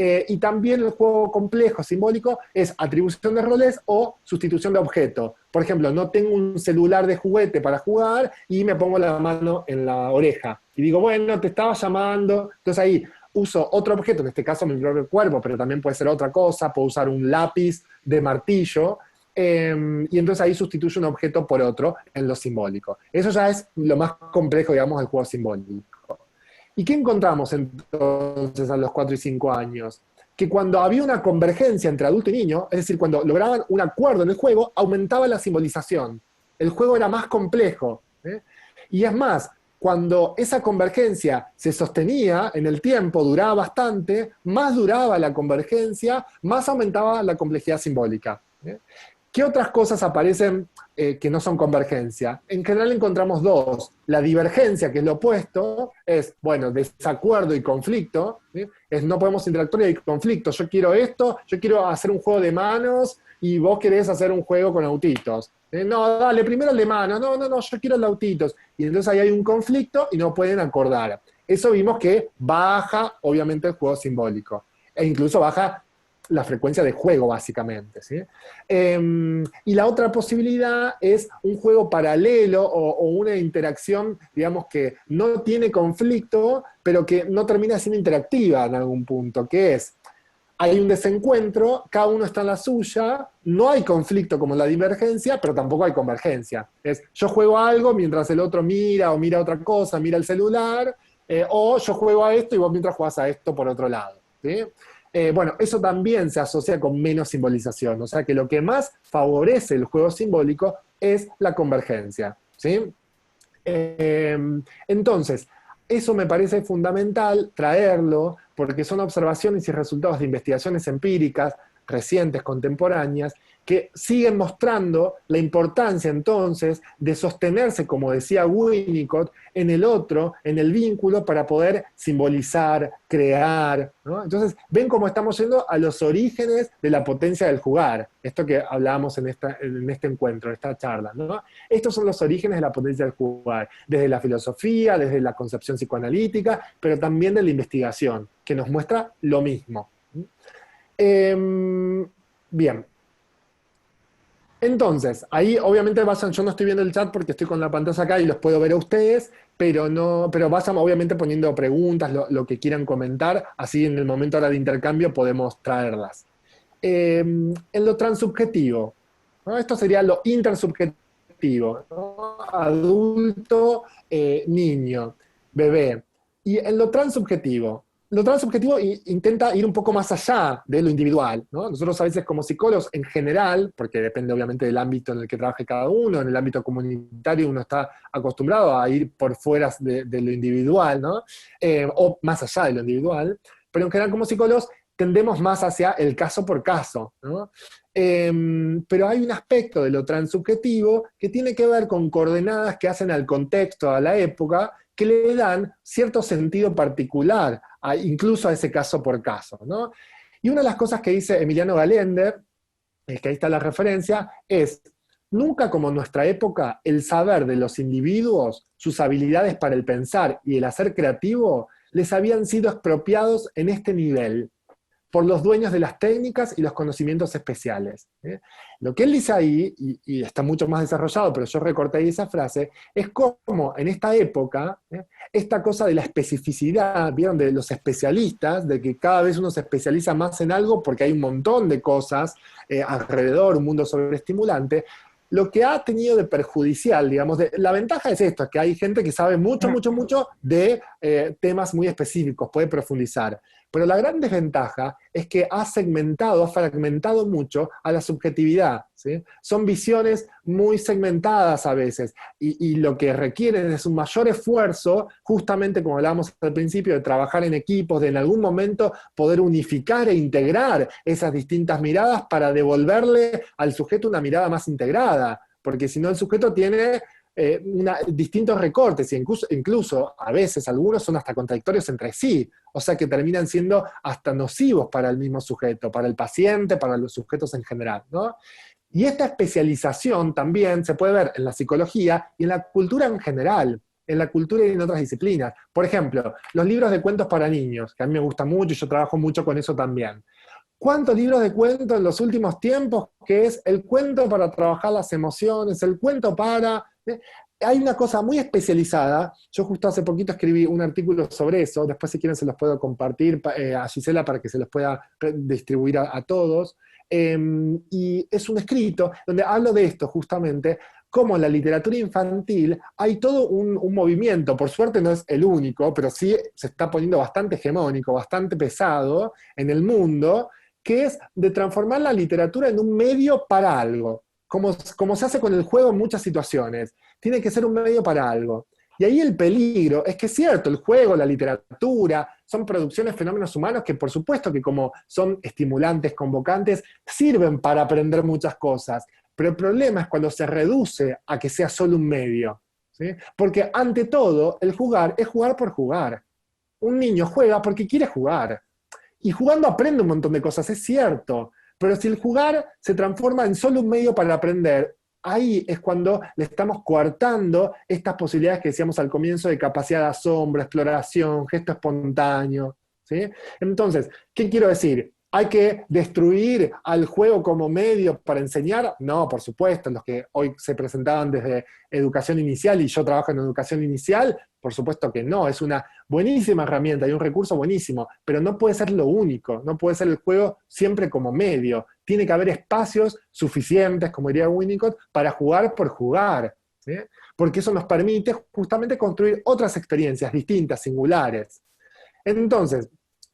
Y también el juego complejo, simbólico, es atribución de roles o sustitución de objeto. Por ejemplo, no tengo un celular de juguete para jugar y me pongo la mano en la oreja. Y digo, bueno, te estaba llamando. Entonces ahí uso otro objeto, en este caso mi propio cuerpo, pero también puede ser otra cosa. Puedo usar un lápiz de martillo. Y entonces ahí sustituyo un objeto por otro en lo simbólico. Eso ya es lo más complejo, digamos, del juego simbólico. ¿Y qué encontramos entonces a los 4 y 5 años? Que cuando había una convergencia entre adulto y niño, es decir, cuando lograban un acuerdo en el juego, aumentaba la simbolización. El juego era más complejo, ¿eh? Y es más, cuando esa convergencia se sostenía en el tiempo, duraba bastante, más duraba la convergencia, más aumentaba la complejidad simbólica, ¿eh? ¿Qué otras cosas aparecen que no son convergencia? En general encontramos dos. La divergencia, que es lo opuesto, es, bueno, desacuerdo y conflicto. ¿Sí? Es no podemos interactuar y hay conflicto. Yo quiero esto, yo quiero hacer un juego de manos y vos querés hacer un juego con autitos. No, dale, primero el de manos. No, no, no, yo quiero el de autitos. Y entonces ahí hay un conflicto y no pueden acordar. Eso vimos que baja, obviamente, el juego simbólico. E incluso baja la frecuencia de juego, básicamente. ¿Sí? Y la otra posibilidad es un juego paralelo o una interacción, digamos, que no tiene conflicto, pero que no termina siendo interactiva en algún punto, que es, hay un desencuentro, cada uno está en la suya, no hay conflicto como la divergencia, pero tampoco hay convergencia. Es, yo juego a algo mientras el otro mira o mira otra cosa, mira el celular, o yo juego a esto y vos mientras jugás a esto por otro lado. ¿Sí? Bueno, eso también se asocia con menos simbolización, o sea que lo que más favorece el juego simbólico es la convergencia. ¿Sí? Entonces, eso me parece fundamental traerlo, porque son observaciones y resultados de investigaciones empíricas recientes, contemporáneas, que siguen mostrando la importancia entonces de sostenerse, como decía Winnicott, en el otro, en el vínculo, para poder simbolizar, crear, ¿no? Entonces, ven cómo estamos yendo a los orígenes de la potencia del jugar, esto que hablábamos en este encuentro, en esta charla, ¿no? Estos son los orígenes de la potencia del jugar, desde la filosofía, desde la concepción psicoanalítica, pero también de la investigación, que nos muestra lo mismo. Bien. Entonces, ahí obviamente vayan, yo no estoy viendo el chat porque estoy con la pantalla acá y los puedo ver a ustedes, pero vayan obviamente poniendo preguntas, lo que quieran comentar, así en el momento ahora de intercambio podemos traerlas. En lo transubjetivo, ¿no? Esto sería lo intersubjetivo, ¿no? Adulto, niño, bebé. Y en lo transubjetivo intenta ir un poco más allá de lo individual, ¿no? Nosotros a veces como psicólogos en general, porque depende obviamente del ámbito en el que trabaje cada uno, en el ámbito comunitario uno está acostumbrado a ir por fuera de lo individual, ¿no? O más allá de lo individual, pero en general como psicólogos tendemos más hacia el caso por caso, ¿no? Pero hay un aspecto de lo transubjetivo que tiene que ver con coordenadas que hacen al contexto, a la época, que le dan cierto sentido particular, incluso a ese caso por caso, ¿no? Y una de las cosas que dice Emiliano Galender, que ahí está la referencia, es, nunca como en nuestra época, el saber de los individuos, sus habilidades para el pensar y el hacer creativo, les habían sido expropiados en este nivel, por los dueños de las técnicas y los conocimientos especiales. Lo que él dice ahí, y está mucho más desarrollado, pero yo recorté ahí esa frase, es como en esta época, esta cosa de la especificidad, ¿vieron? De los especialistas, de que cada vez uno se especializa más en algo porque hay un montón de cosas alrededor, un mundo sobreestimulante. Lo que ha tenido de perjudicial, digamos, la ventaja es esto, es que hay gente que sabe mucho, mucho, mucho de temas muy específicos, puede profundizar. Pero la gran desventaja es que ha segmentado, ha fragmentado mucho a la subjetividad, ¿sí? Son visiones muy segmentadas a veces, y lo que requieren es un mayor esfuerzo, justamente como hablábamos al principio, de trabajar en equipos, de en algún momento poder unificar e integrar esas distintas miradas para devolverle al sujeto una mirada más integrada, porque si no el sujeto tiene distintos recortes, e incluso a veces algunos son hasta contradictorios entre sí, o sea que terminan siendo hasta nocivos para el mismo sujeto, para el paciente, para los sujetos en general, ¿no? Y esta especialización también se puede ver en la psicología y en la cultura en general, en la cultura y en otras disciplinas. Por ejemplo, los libros de cuentos para niños, que a mí me gustan mucho y yo trabajo mucho con eso también. ¿Cuántos libros de cuentos en los últimos tiempos que es el cuento para trabajar las emociones, el cuento para... Hay una cosa muy especializada, yo justo hace poquito escribí un artículo sobre eso, después si quieren se los puedo compartir a Gisela para que se los pueda distribuir a todos, y es un escrito donde hablo de esto justamente, como en la literatura infantil hay todo un movimiento, por suerte no es el único, pero sí se está poniendo bastante hegemónico, bastante pesado en el mundo, que es de transformar la literatura en un medio para algo, como se hace con el juego en muchas situaciones. Tiene que ser un medio para algo. Y ahí el peligro es que es cierto, el juego, la literatura, son producciones, fenómenos humanos que por supuesto que como son estimulantes, convocantes, sirven para aprender muchas cosas. Pero el problema es cuando se reduce a que sea solo un medio, ¿sí? Porque ante todo, el jugar es jugar por jugar. Un niño juega porque quiere jugar. Y jugando aprende un montón de cosas, es cierto. Pero si el jugar se transforma en solo un medio para aprender, ahí es cuando le estamos coartando estas posibilidades que decíamos al comienzo de capacidad de asombro, exploración, gesto espontáneo, ¿sí? Entonces, ¿qué quiero decir? ¿Hay que destruir al juego como medio para enseñar? No, por supuesto, los que hoy se presentaban desde educación inicial y yo trabajo en educación inicial, por supuesto que no, es una buenísima herramienta y un recurso buenísimo, pero no puede ser lo único, no puede ser el juego siempre como medio. Tiene que haber espacios suficientes, como diría Winnicott, para jugar por jugar, ¿sí? Porque eso nos permite justamente construir otras experiencias distintas, singulares. Entonces,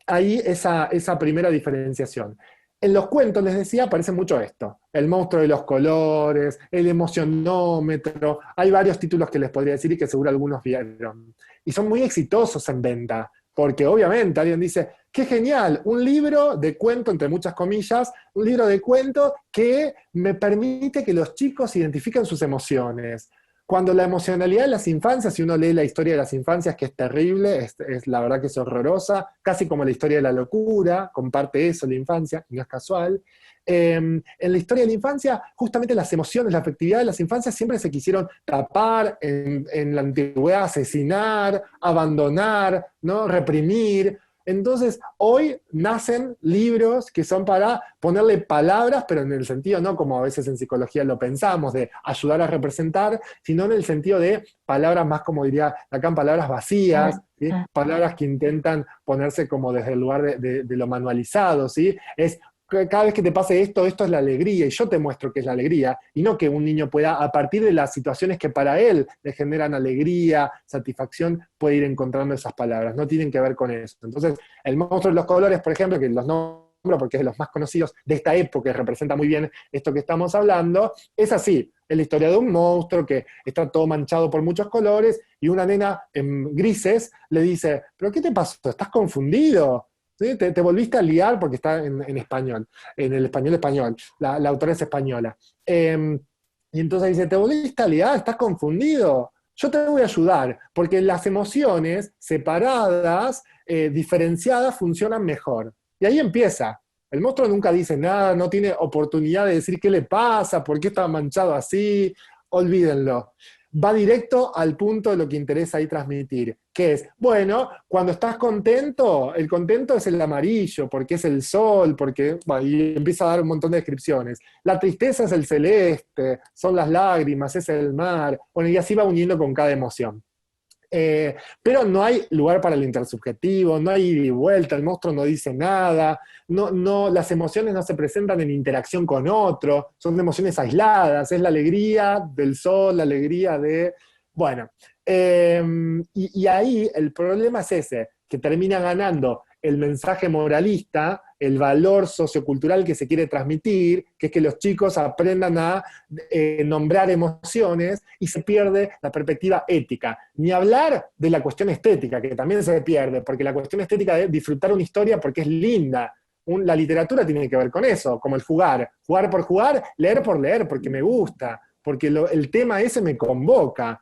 ahí esa primera diferenciación. En los cuentos, les decía, aparece mucho esto. El monstruo de los colores, el emocionómetro. Hay varios títulos que les podría decir y que seguro algunos vieron. Y son muy exitosos en venta, porque obviamente alguien dice, qué genial, un libro de cuento, entre muchas comillas, un libro de cuento que me permite que los chicos identifiquen sus emociones. Cuando la emocionalidad de las infancias, si uno lee la historia de las infancias, que es terrible, es la verdad que es horrorosa, casi como la historia de la locura, comparte eso la infancia, y no es casual. En la historia de la infancia, justamente las emociones, la afectividad de las infancias siempre se quisieron tapar, en la antigüedad asesinar, abandonar, ¿no? Reprimir. Entonces, hoy nacen libros que son para ponerle palabras, pero en el sentido no como a veces en psicología lo pensamos, de ayudar a representar, sino en el sentido de palabras más, como diría Lacan, palabras vacías, ¿sí? Palabras que intentan ponerse como desde el lugar de lo manualizado, ¿sí? Es cada vez que te pase esto, esto es la alegría, y yo te muestro que es la alegría, y no que un niño pueda, a partir de las situaciones que para él le generan alegría, satisfacción, puede ir encontrando esas palabras, no tienen que ver con eso. Entonces, el monstruo de los colores, por ejemplo, que los nombro porque es de los más conocidos de esta época, y representa muy bien esto que estamos hablando, es así, es la historia de un monstruo que está todo manchado por muchos colores, y una nena en grises le dice, ¿pero qué te pasó? ¿Estás confundido? ¿Sí? Te volviste a liar porque está en español, en el español, la autora es española. Y entonces dice, ¿te volviste a liar? ¿Estás confundido? Yo te voy a ayudar, porque las emociones separadas, diferenciadas, funcionan mejor. Y ahí empieza. El monstruo nunca dice nada, no tiene oportunidad de decir qué le pasa, por qué está manchado así, olvídenlo. Va directo al punto de lo que interesa ahí transmitir, que es, bueno, cuando estás contento, el contento es el amarillo, porque es el sol, porque, bueno, y empieza a dar un montón de descripciones. La tristeza es el celeste, son las lágrimas, es el mar, bueno, y así va uniendo con cada emoción. Pero no hay lugar para el intersubjetivo, no hay ida y vuelta, el monstruo no dice nada, las emociones no se presentan en interacción con otro, son emociones aisladas, es la alegría del sol, la alegría de... Bueno, y ahí el problema es ese, que termina ganando el mensaje moralista, el valor sociocultural que se quiere transmitir, que es que los chicos aprendan a nombrar emociones, y se pierde la perspectiva ética. Ni hablar de la cuestión estética, que también se pierde, porque la cuestión estética de disfrutar una historia porque es linda. La literatura tiene que ver con eso, como el jugar. Jugar por jugar, leer por leer, porque me gusta, porque el tema ese me convoca.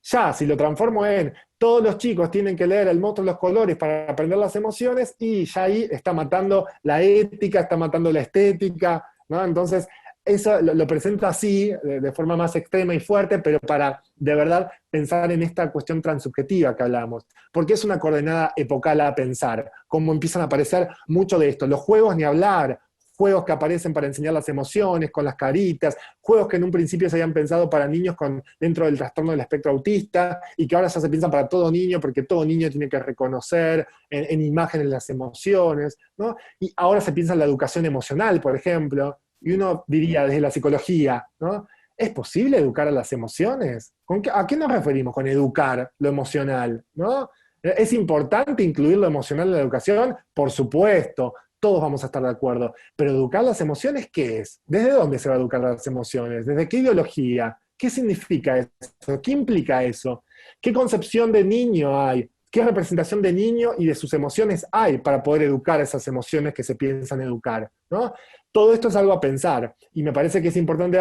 Ya, si lo transformo en todos los chicos tienen que leer El monstruo de los colores para aprender las emociones, y ya ahí está matando la ética, está matando la estética, ¿no? Entonces, eso lo presento así, de forma más extrema y fuerte, pero para de verdad pensar en esta cuestión transubjetiva que hablamos, porque es una coordenada epocal a pensar, cómo empiezan a aparecer mucho de esto. Los juegos, ni hablar, juegos que aparecen para enseñar las emociones, con las caritas, juegos que en un principio se habían pensado para niños dentro del trastorno del espectro autista, y que ahora ya se piensan para todo niño, porque todo niño tiene que reconocer en imágenes las emociones, ¿no? Y ahora se piensa en la educación emocional, por ejemplo, y uno diría desde la psicología, ¿no? ¿Es posible educar a las emociones? ¿A qué nos referimos con educar lo emocional? ¿No? ¿Es importante incluir lo emocional en la educación? Por supuesto, todos vamos a estar de acuerdo. Pero educar las emociones, ¿qué es? ¿Desde dónde se va a educar las emociones? ¿Desde qué ideología? ¿Qué significa eso? ¿Qué implica eso? ¿Qué concepción de niño hay? ¿Qué representación de niño y de sus emociones hay para poder educar esas emociones que se piensan educar? ¿No? Todo esto es algo a pensar, y me parece que es importante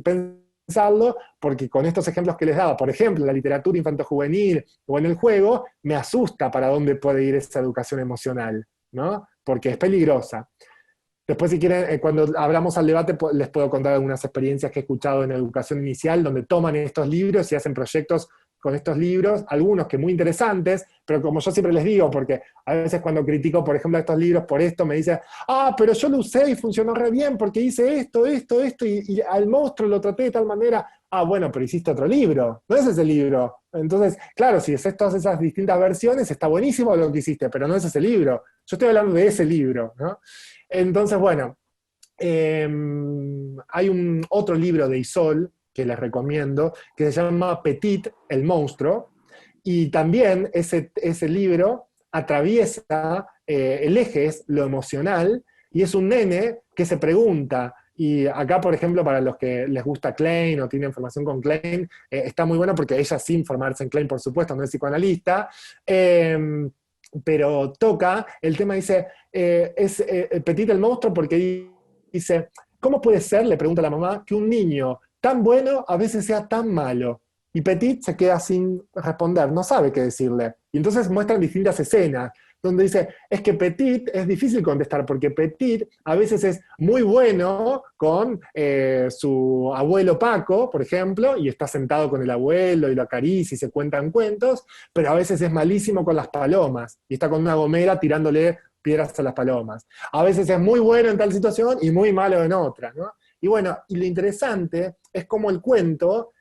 pensarlo porque con estos ejemplos que les daba, por ejemplo, en la literatura infanto-juvenil o en el juego, me asusta para dónde puede ir esa educación emocional, ¿no? Porque es peligrosa. Después, si quieren, cuando abramos al debate, les puedo contar algunas experiencias que he escuchado en educación inicial, donde toman estos libros y hacen proyectos con estos libros, algunos que muy interesantes, pero como yo siempre les digo, porque a veces cuando critico, por ejemplo, estos libros por esto, me dicen, pero yo lo usé y funcionó re bien, porque hice esto, y al monstruo lo traté de tal manera. Bueno, pero hiciste otro libro, no es ese libro. Entonces, claro, si haces todas esas distintas versiones, está buenísimo lo que hiciste, pero no es ese libro. Yo estoy hablando de ese libro, ¿no? Entonces, bueno, hay un otro libro de Isol que les recomiendo, que se llama Petit, el monstruo, y también ese libro atraviesa, el eje es lo emocional, y es un nene que se pregunta, y acá, por ejemplo, para los que les gusta Klein o tienen formación con Klein, está muy bueno porque ella, sin formarse en Klein, por supuesto, no es psicoanalista, pero toca el tema, dice, es Petit el monstruo porque dice, ¿cómo puede ser, le pregunta a la mamá, que un niño tan bueno a veces sea tan malo? Y Petit se queda sin responder, no sabe qué decirle. Y entonces muestran distintas escenas, donde dice, es que Petit es difícil contestar, porque Petit a veces es muy bueno con su abuelo Paco, por ejemplo, y está sentado con el abuelo y lo acaricia y se cuentan cuentos, pero a veces es malísimo con las palomas, y está con una gomera tirándole piedras a las palomas. A veces es muy bueno en tal situación y muy malo en otra, ¿no? Y bueno, y lo interesante es cómo el cuento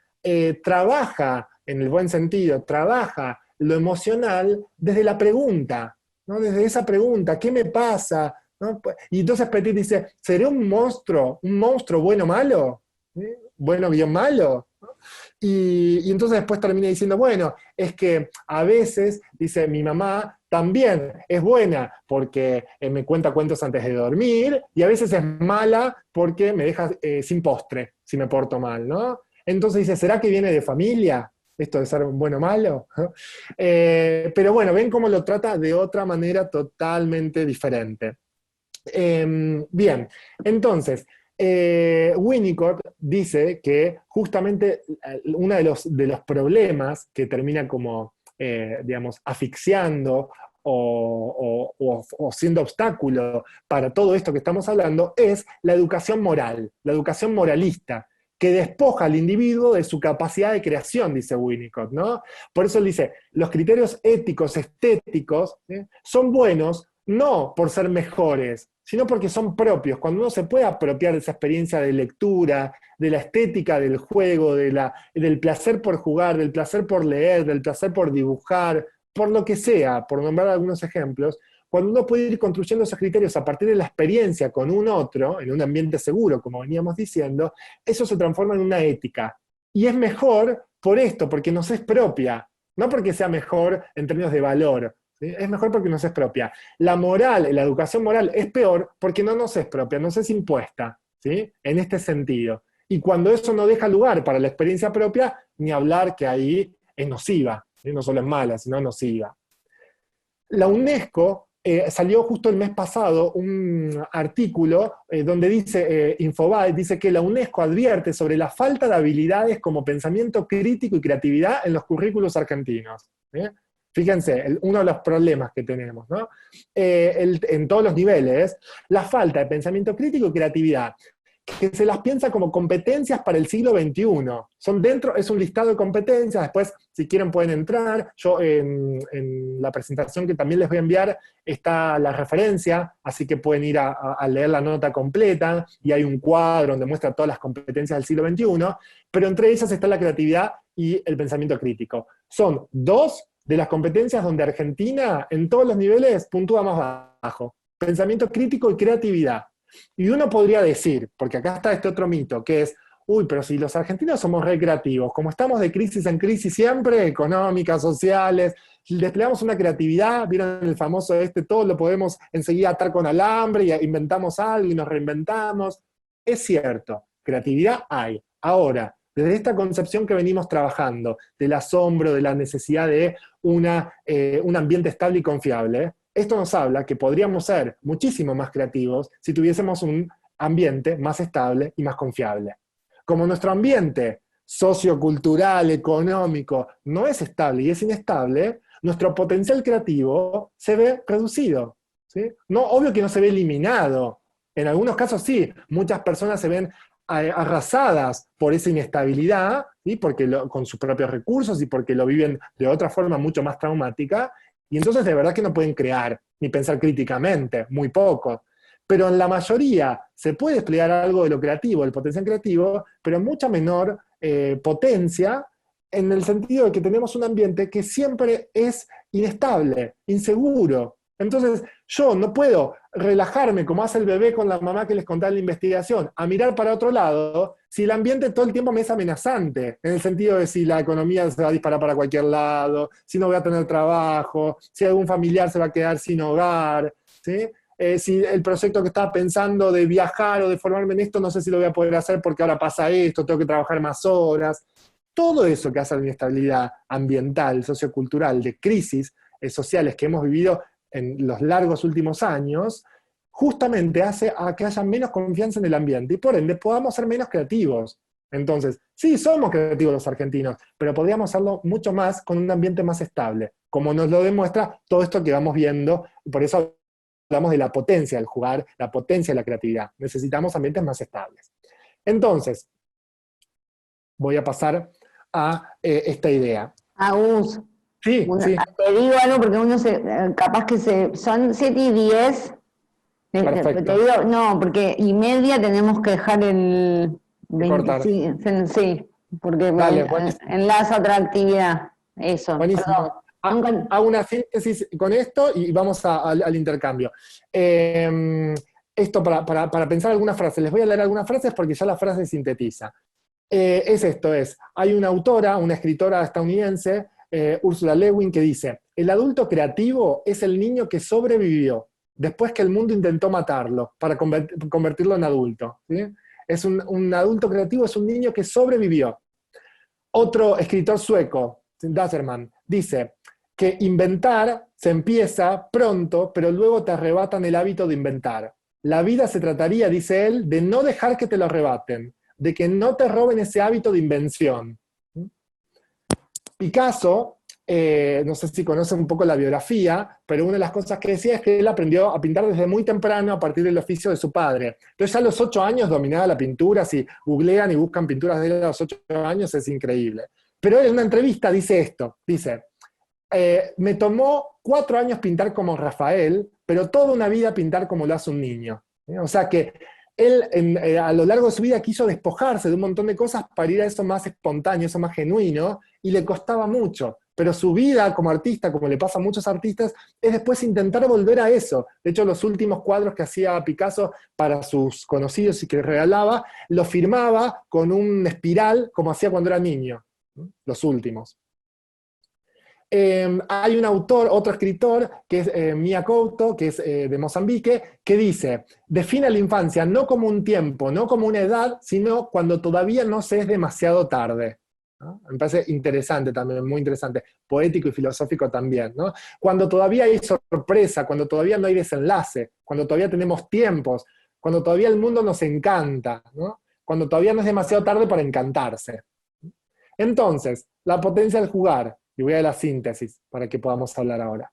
trabaja, en el buen sentido, trabaja lo emocional desde la pregunta, ¿no? Desde esa pregunta, ¿qué me pasa? ¿No? Y entonces Petit dice, ¿seré un monstruo bueno o malo? ¿Eh? ¿Bueno guión malo? ¿No? Y entonces después termina diciendo, bueno, es que a veces, dice, mi mamá también es buena porque me cuenta cuentos antes de dormir, y a veces es mala porque me deja sin postre si me porto mal, ¿no? Entonces dice, ¿será que viene de familia? Esto de ser bueno o malo. Pero bueno, ven cómo lo trata de otra manera totalmente diferente. Bien, entonces, Winnicott dice que justamente uno de los problemas que termina como, digamos, asfixiando o siendo obstáculo para todo esto que estamos hablando es la educación moral, la educación moralista, que despoja al individuo de su capacidad de creación, dice Winnicott, ¿no? Por eso él dice, los criterios éticos, estéticos, son buenos no por ser mejores, sino porque son propios. Cuando uno se puede apropiar de esa experiencia de lectura, de la estética del juego, del placer por jugar, del placer por leer, del placer por dibujar, por lo que sea, por nombrar algunos ejemplos, cuando uno puede ir construyendo esos criterios a partir de la experiencia con un otro, en un ambiente seguro, como veníamos diciendo, eso se transforma en una ética. Y es mejor por esto, porque nos es propia, no porque sea mejor en términos de valor, ¿sí? Es mejor porque nos es propia. La moral, la educación moral es peor porque no nos es propia, nos es impuesta, ¿sí? En este sentido. Y cuando eso no deja lugar para la experiencia propia, ni hablar que ahí es nociva, ¿sí? No solo es mala, sino nociva. La UNESCO salió justo el mes pasado un artículo donde dice, Infobae, dice que la UNESCO advierte sobre la falta de habilidades como pensamiento crítico y creatividad en los currículos argentinos. Fíjense, uno de los problemas que tenemos, ¿no? En todos los niveles, la falta de pensamiento crítico y creatividad, que se las piensa como competencias para el siglo XXI. Son dentro, es un listado de competencias, después si quieren pueden entrar, yo en la presentación que también les voy a enviar está la referencia, así que pueden ir a leer la nota completa, y hay un cuadro donde muestra todas las competencias del siglo XXI, pero entre ellas está la creatividad y el pensamiento crítico. Son dos de las competencias donde Argentina en todos los niveles puntúa más bajo. Pensamiento crítico y creatividad. Y uno podría decir, porque acá está este otro mito, que es, uy, pero si los argentinos somos recreativos, como estamos de crisis en crisis siempre, económicas, sociales, desplegamos una creatividad, vieron el famoso todo lo podemos enseguida atar con alambre y inventamos algo y nos reinventamos. Es cierto, creatividad hay. Ahora, desde esta concepción que venimos trabajando, del asombro, de la necesidad de un ambiente estable y confiable, esto nos habla que podríamos ser muchísimo más creativos si tuviésemos un ambiente más estable y más confiable. Como nuestro ambiente sociocultural, económico, no es estable y es inestable, nuestro potencial creativo se ve reducido. ¿Sí? No, obvio que no se ve eliminado. En algunos casos sí, muchas personas se ven arrasadas por esa inestabilidad, ¿sí? Porque con sus propios recursos y porque lo viven de otra forma mucho más traumática, y entonces de verdad que no pueden crear ni pensar críticamente, muy poco. Pero en la mayoría se puede desplegar algo de lo creativo, el potencial creativo, pero en mucha menor potencia, en el sentido de que tenemos un ambiente que siempre es inestable, inseguro. Entonces, yo no puedo relajarme como hace el bebé con la mamá que les contaba en la investigación, a mirar para otro lado, si el ambiente todo el tiempo me es amenazante, en el sentido de si la economía se va a disparar para cualquier lado, si no voy a tener trabajo, si algún familiar se va a quedar sin hogar, ¿sí? Si el proyecto que estaba pensando de viajar o de formarme en esto, no sé si lo voy a poder hacer porque ahora pasa esto, tengo que trabajar más horas. Todo eso que hace la inestabilidad ambiental, sociocultural, de crisis sociales que hemos vivido en los largos últimos años, justamente hace a que haya menos confianza en el ambiente y por ende podamos ser menos creativos. Entonces, sí, somos creativos los argentinos, pero podríamos hacerlo mucho más con un ambiente más estable, como nos lo demuestra todo esto que vamos viendo, y por eso hablamos de la potencia del jugar, la potencia de la creatividad. Necesitamos ambientes más estables. Entonces, voy a pasar a esta idea. Agus, Sí, sí. te digo algo porque uno capaz que son 7:10. Perfecto. Te digo, no, porque y media tenemos que dejar el 20, cortar. Sí, porque Dale, enlaza otra actividad. Eso, buenísimo. Hago una síntesis con esto y vamos al intercambio. Esto para pensar algunas frases. Les voy a leer algunas frases porque ya la frase sintetiza. Hay una autora, una escritora estadounidense, Ursula Le Guin, que dice: el adulto creativo es el niño que sobrevivió después que el mundo intentó matarlo para convertirlo en adulto. ¿Sí? Un adulto creativo es un niño que sobrevivió. Otro escritor sueco, Dasserman, dice que inventar se empieza pronto, pero luego te arrebatan el hábito de inventar. La vida se trataría, dice él, de no dejar que te lo arrebaten, de que no te roben ese hábito de invención. Picasso, no sé si conocen un poco la biografía, pero una de las cosas que decía es que él aprendió a pintar desde muy temprano a partir del oficio de su padre. Entonces ya a los 8 años dominaba la pintura, si googlean y buscan pinturas de él a los 8 años es increíble. Pero él en una entrevista dice esto, dice: me tomó 4 años pintar como Rafael, pero toda una vida pintar como lo hace un niño. O sea que él a lo largo de su vida quiso despojarse de un montón de cosas para ir a eso más espontáneo, eso más genuino, y le costaba mucho. Pero su vida como artista, como le pasa a muchos artistas, es después intentar volver a eso. De hecho, los últimos cuadros que hacía Picasso para sus conocidos y que regalaba, los firmaba con un espiral, como hacía cuando era niño. Los últimos. Hay un autor, otro escritor, que es Mia Couto, que es de Mozambique, que dice: define la infancia no como un tiempo, no como una edad, sino cuando todavía no se es demasiado tarde. ¿No? Me parece interesante también, muy interesante, poético y filosófico también, ¿no? Cuando todavía hay sorpresa, cuando todavía no hay desenlace, cuando todavía tenemos tiempos, cuando todavía el mundo nos encanta, ¿no? Cuando todavía no es demasiado tarde para encantarse. Entonces, la potencia del jugar, y voy a la síntesis para que podamos hablar ahora.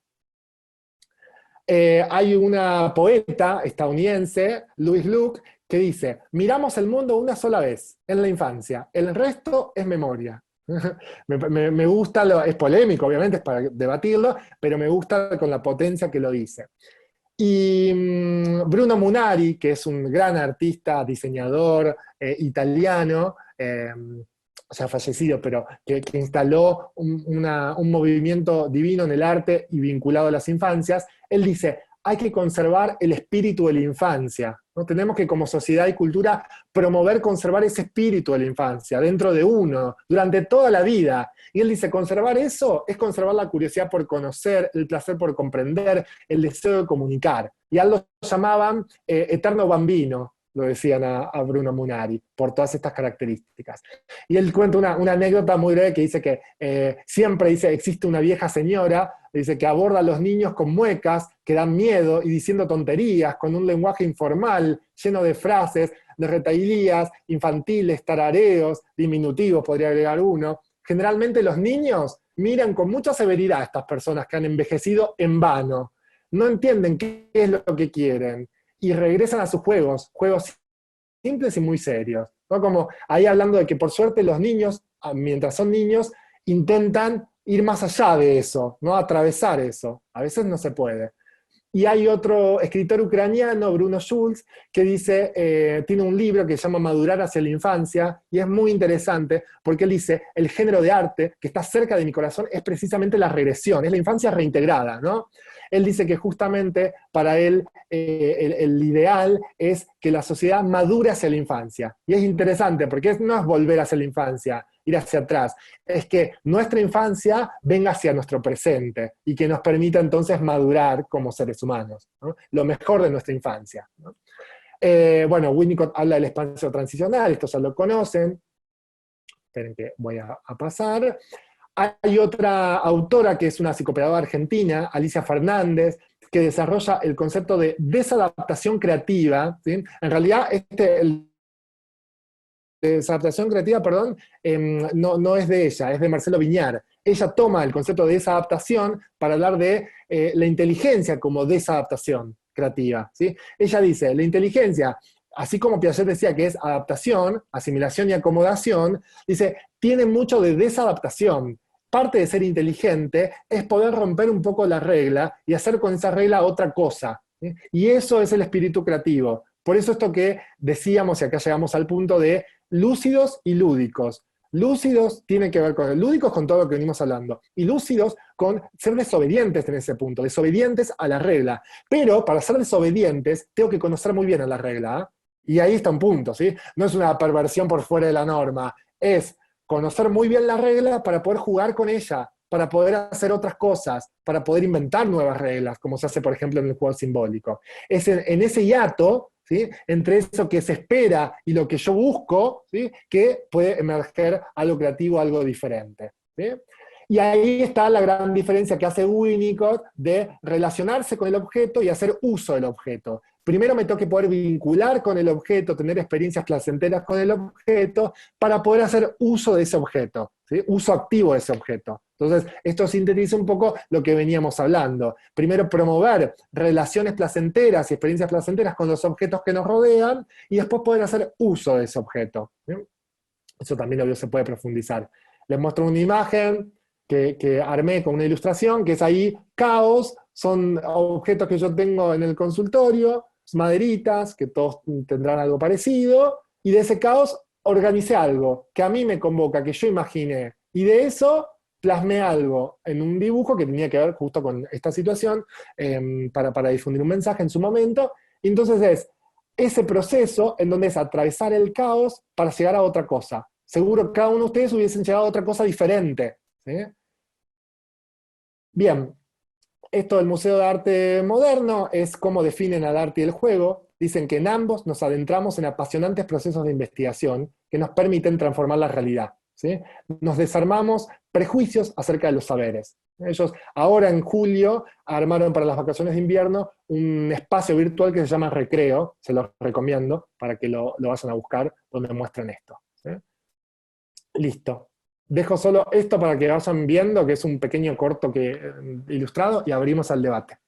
Hay una poeta estadounidense, Louise Luke, que dice: miramos el mundo una sola vez, en la infancia, el resto es memoria. me gusta, es polémico obviamente, es para debatirlo, pero me gusta con la potencia que lo dice. Y Bruno Munari, que es un gran artista, diseñador italiano, ya fallecido, pero que instaló un movimiento divino en el arte y vinculado a las infancias, él dice: hay que conservar el espíritu de la infancia, ¿no? Tenemos que, como sociedad y cultura, promover, conservar ese espíritu de la infancia dentro de uno, durante toda la vida. Y él dice: conservar eso es conservar la curiosidad por conocer, el placer por comprender, el deseo de comunicar. Y a él lo llamaban eterno bambino, lo decían a Bruno Munari, por todas estas características. Y él cuenta una anécdota muy breve que dice que siempre dice, existe una vieja señora, dice que aborda a los niños con muecas, que dan miedo y diciendo tonterías, con un lenguaje informal, lleno de frases, de retailías, infantiles, tarareos, diminutivos, podría agregar uno. Generalmente los niños miran con mucha severidad a estas personas que han envejecido en vano. No entienden qué es lo que quieren y regresan a sus juegos simples y muy serios, ¿no? Como ahí hablando de que por suerte los niños, mientras son niños, intentan ir más allá de eso, ¿no? Atravesar eso. A veces no se puede. Y hay otro escritor ucraniano, Bruno Schulz, que dice, tiene un libro que se llama Madurar hacia la infancia, y es muy interesante, porque él dice, el género de arte que está cerca de mi corazón es precisamente la regresión, es la infancia reintegrada, ¿no? Él dice que justamente para él el ideal es que la sociedad madure hacia la infancia. Y es interesante, porque no es volver hacia la infancia, ir hacia atrás, es que nuestra infancia venga hacia nuestro presente y que nos permita entonces madurar como seres humanos, ¿no? Lo mejor de nuestra infancia, ¿no? Bueno, Winnicott habla del espacio transicional, esto ya lo conocen. Esperen que voy a pasar. Hay otra autora que es una psicopedagoga argentina, Alicia Fernández, que desarrolla el concepto de desadaptación creativa, ¿sí? En realidad, desadaptación creativa, perdón, no es de ella, es de Marcelo Viñar. Ella toma el concepto de desadaptación para hablar de la inteligencia como desadaptación creativa, ¿sí? Ella dice, la inteligencia, así como Piaget decía que es adaptación, asimilación y acomodación, dice, tiene mucho de desadaptación. Parte de ser inteligente es poder romper un poco la regla y hacer con esa regla otra cosa, ¿sí? Y eso es el espíritu creativo. Por eso esto que decíamos, y acá llegamos al punto de lúcidos y lúdicos. Lúcidos tienen que ver con, lúdicos con todo lo que venimos hablando, y lúcidos con ser desobedientes en ese punto, desobedientes a la regla. Pero para ser desobedientes tengo que conocer muy bien a la regla, ¿eh? Y ahí está un punto, ¿sí? No es una perversión por fuera de la norma, es conocer muy bien la regla para poder jugar con ella, para poder hacer otras cosas, para poder inventar nuevas reglas, como se hace, por ejemplo, en el juego simbólico. Es en ese hiato, ¿sí?, entre eso que se espera y lo que yo busco, ¿sí?, que puede emerger algo creativo, algo diferente, ¿sí? Y ahí está la gran diferencia que hace Winnicott de relacionarse con el objeto y hacer uso del objeto. Primero me tengo que poder vincular con el objeto, tener experiencias placenteras con el objeto, para poder hacer uso de ese objeto, ¿sí?, uso activo de ese objeto. Entonces, esto sintetiza un poco lo que veníamos hablando. Primero, promover relaciones placenteras y experiencias placenteras con los objetos que nos rodean, y después poder hacer uso de ese objeto, ¿sí? Eso también obvio se puede profundizar. Les muestro una imagen que armé con una ilustración, que es ahí caos, son objetos que yo tengo en el consultorio, maderitas, que todos tendrán algo parecido, y de ese caos organicé algo que a mí me convoca, que yo imaginé, y de eso plasmé algo en un dibujo que tenía que ver justo con esta situación, para difundir un mensaje en su momento, y entonces es ese proceso en donde es atravesar el caos para llegar a otra cosa. Seguro que cada uno de ustedes hubiesen llegado a otra cosa diferente, ¿sí? Bien, esto del Museo de Arte Moderno es cómo definen al arte y el juego. Dicen que en ambos nos adentramos en apasionantes procesos de investigación que nos permiten transformar la realidad, ¿sí? Nos desarmamos prejuicios acerca de los saberes. Ellos ahora en julio armaron para las vacaciones de invierno un espacio virtual que se llama Recreo, se los recomiendo para que lo vayan a buscar, donde muestren esto, ¿sí? Listo. Dejo solo esto para que vayan viendo, que es un pequeño corto ilustrado, y abrimos al debate.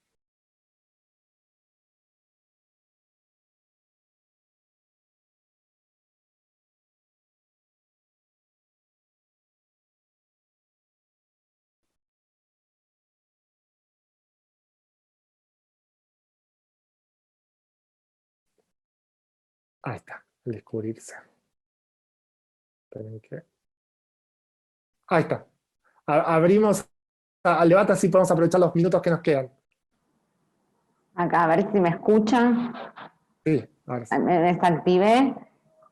Ahí está, el descubrirse. Esperen que... Ahí está. Abrimos al debate, así podemos aprovechar los minutos que nos quedan. Acá, a ver si me escuchan. Sí, ahora sí. Me desactivé.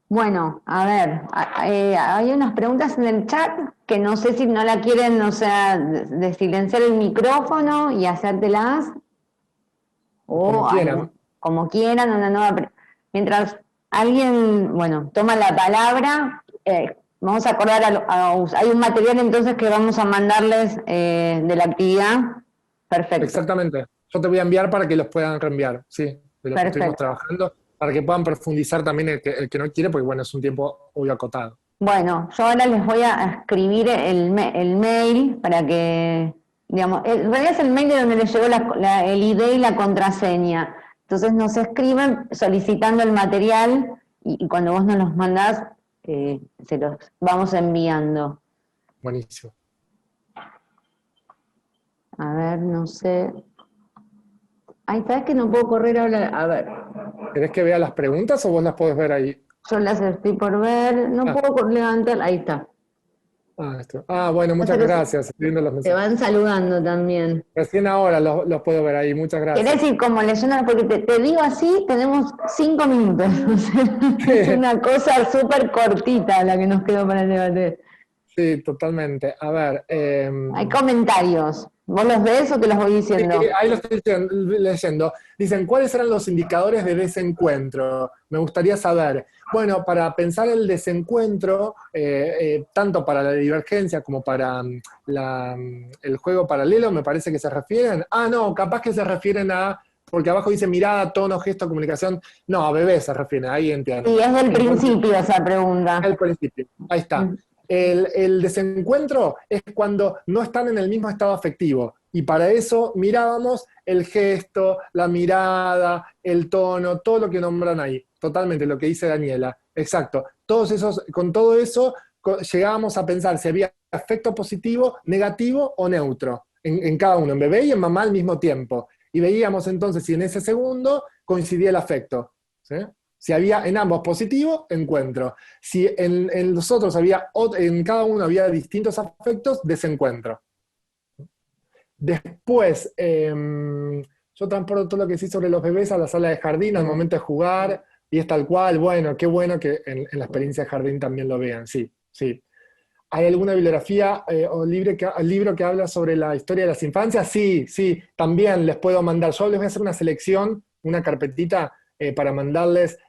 Bueno, a ver, hay unas preguntas en el chat que no sé si no la quieren, o sea, de silenciar el micrófono y hacértelas. O Como quieran. como quieran, una nueva. Mientras alguien, bueno, toma la palabra, vamos a acordar hay un material entonces que vamos a mandarles de la actividad. Perfecto. Exactamente. Yo te voy a enviar para que los puedan reenviar, sí, de lo que estuvimos Perfecto. trabajando, para que puedan profundizar también el que no quiere, porque bueno, es un tiempo obvio acotado. Bueno, yo ahora les voy a escribir el mail para que, digamos, en realidad es el mail de donde les llegó el ID y la contraseña. Entonces nos escriben solicitando el material y cuando vos nos los mandás, se los vamos enviando. Buenísimo. A ver, no sé. Ay, ¿sabes que no puedo correr ahora? A ver, ¿Querés que vea las preguntas o vos las podés ver ahí? yo las estoy por ver, no puedo levantar, ahí está. Bueno, muchas Pero gracias. Estoy viendo los te mensajes. van saludando también. Recién ahora los puedo ver ahí, muchas ¿Querés gracias. ir como leyendo? Porque te digo así, tenemos 5 minutos. O sea, es una cosa súper cortita la que nos quedó para el debate. Sí, totalmente. A ver. Hay comentarios. ¿Vos los ves o te los voy diciendo? Sí, ahí lo estoy leyendo. Dicen, ¿cuáles eran los indicadores de desencuentro? Me gustaría saber. Bueno, para pensar el desencuentro, tanto para la divergencia como para el juego paralelo, me parece que se refieren. No, capaz que se refieren a, porque abajo dice mirada, tono, gesto, comunicación. No, a bebé se refieren, ahí entiendo. Sí, es del principio esa pregunta. Al principio, ahí está. El desencuentro es cuando no están en el mismo estado afectivo. Y para eso mirábamos el gesto, la mirada, el tono, todo lo que nombran ahí. Totalmente, lo que dice Daniela. Exacto. Con todo eso llegábamos a pensar si había afecto positivo, negativo o neutro. En cada uno, en bebé y en mamá al mismo tiempo. Y veíamos entonces si en ese segundo coincidía el afecto. ¿Sí? Si había en ambos positivo, encuentro. Si en los otros en cada uno había distintos afectos, desencuentro. Después, yo transporto todo lo que sí sobre los bebés a la sala de jardín al momento de jugar, y es tal cual. Bueno, qué bueno que en la experiencia de jardín también lo vean, sí, sí. ¿Hay alguna bibliografía o libro que habla sobre la historia de las infancias? Sí, sí, también les puedo mandar. Yo les voy a hacer una selección, una carpetita para mandarles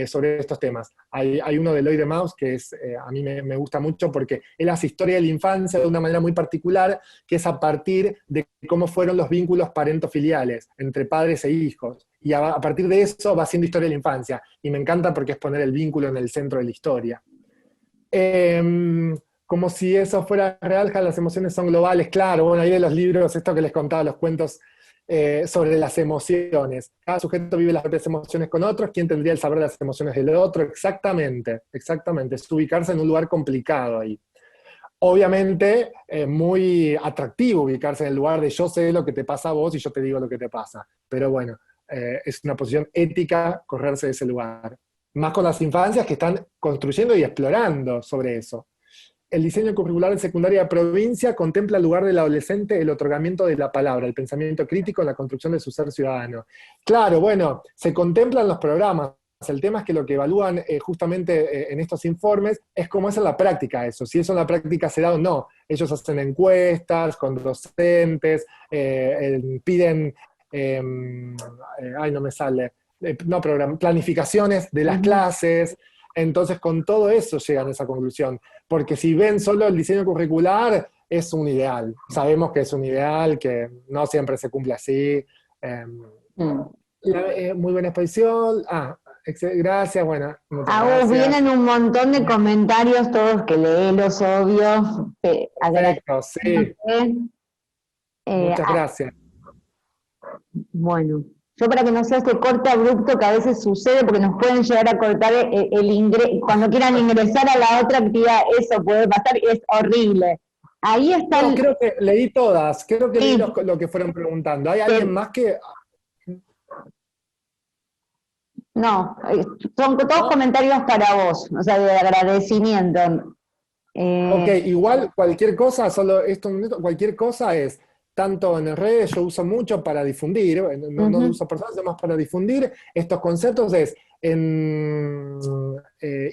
sobre estos temas. Hay uno de Lloyd de Maus que a mí me gusta mucho porque él hace historia de la infancia de una manera muy particular, que es a partir de cómo fueron los vínculos parentofiliales entre padres e hijos. Y a partir de eso va haciendo historia de la infancia. Y me encanta porque es poner el vínculo en el centro de la historia. Como si eso fuera real, las emociones son globales. Claro, bueno, ahí de los libros, esto que les contaba, los cuentos sobre las emociones. Cada sujeto vive las propias emociones con otros, ¿quién tendría el saber de las emociones del otro? Exactamente, exactamente. Es ubicarse en un lugar complicado ahí. Obviamente, muy atractivo ubicarse en el lugar de yo sé lo que te pasa a vos y yo te digo lo que te pasa. Pero bueno, es una posición ética correrse de ese lugar. Más con las infancias que están construyendo y explorando sobre eso. El diseño curricular en secundaria de provincia contempla el lugar del adolescente, el otorgamiento de la palabra, el pensamiento crítico en la construcción de su ser ciudadano. Claro, bueno, se contemplan los programas. El tema es que lo que evalúan justamente en estos informes es cómo es en la práctica eso, si eso en la práctica se da o no. Ellos hacen encuestas con docentes, piden, no me sale, planificaciones de las clases. Entonces, con todo eso llegan a esa conclusión. Porque si ven solo el diseño curricular, es un ideal. Sabemos que es un ideal, que no siempre se cumple así. Muy buena exposición. Gracias, bueno. Vos vienen un montón de comentarios, todos que léelos, obvio. Perfecto, sí. Muchas gracias. Bueno. Yo para que no sea este corte abrupto que a veces sucede, porque nos pueden llegar a cortar el ingreso, cuando quieran ingresar a la otra actividad, eso puede pasar, es horrible. Ahí está. No, creo que leí todas, creo que leí lo que fueron preguntando. ¿Hay alguien más que...? No, son todos comentarios para vos, o sea, de agradecimiento. Ok, igual cualquier cosa, cualquier cosa es... Tanto en las redes yo uso mucho para difundir, no uso personas, además para difundir estos conceptos es en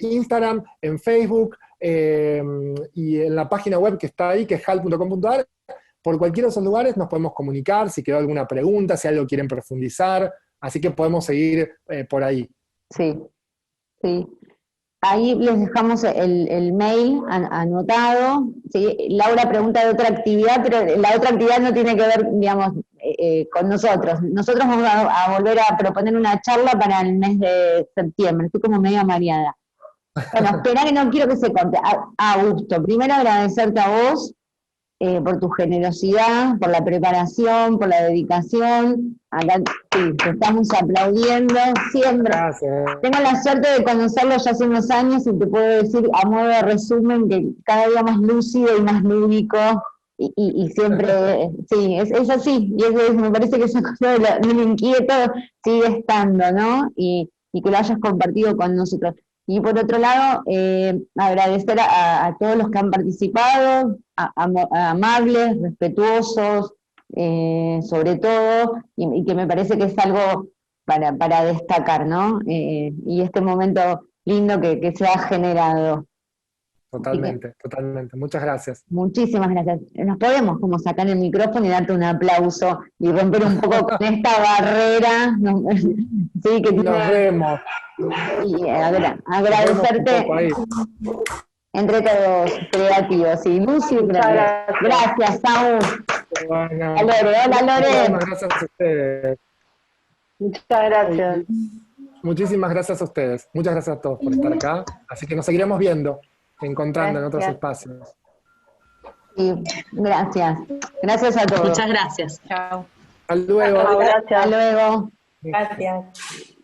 Instagram, en Facebook y en la página web que está ahí, que es hal.com.ar. Por cualquiera de esos lugares nos podemos comunicar, si quedó alguna pregunta, si algo quieren profundizar, así que podemos seguir por ahí. Sí. Sí. Ahí les dejamos el mail anotado. ¿Sí? Laura pregunta de otra actividad, pero la otra actividad no tiene que ver, digamos, con nosotros. Nosotros vamos a volver a proponer una charla para el mes de septiembre. Estoy como medio mareada. Bueno, espera que no quiero que se corte. Augusto, primero agradecerte a vos por tu generosidad, por la preparación, por la dedicación. Acá sí, te estamos aplaudiendo siempre. Gracias. Tengo la suerte de conocerlo ya hace unos años y te puedo decir a modo de resumen que cada día más lúcido y más lúdico y siempre, sí, es así. Y me parece que esa cosa del inquieto sigue estando, ¿no? Y que lo hayas compartido con nosotros. Y por otro lado, agradecer a todos los que han participado, a amables, respetuosos, sobre todo, y que me parece que es algo para destacar, ¿no? Y este momento lindo que se ha generado. Totalmente, totalmente. Muchas gracias. Muchísimas gracias. Nos podemos como sacar el micrófono y darte un aplauso y romper un poco con esta barrera, ¿no? Sí, que Nos vemos. y agradecerte entre todos, creativos. Y Lucy, gracias, Saúl. Bueno, Hola, Lore. Hola, Lore. gracias a ustedes. Muchas gracias. Muchísimas gracias a ustedes. Muchas gracias a todos por estar acá. Así que nos seguiremos viendo, encontrando en otros espacios. Sí, gracias. Gracias a todos. Muchas gracias. Chao. Hasta luego. Gracias. Hasta luego. Gracias.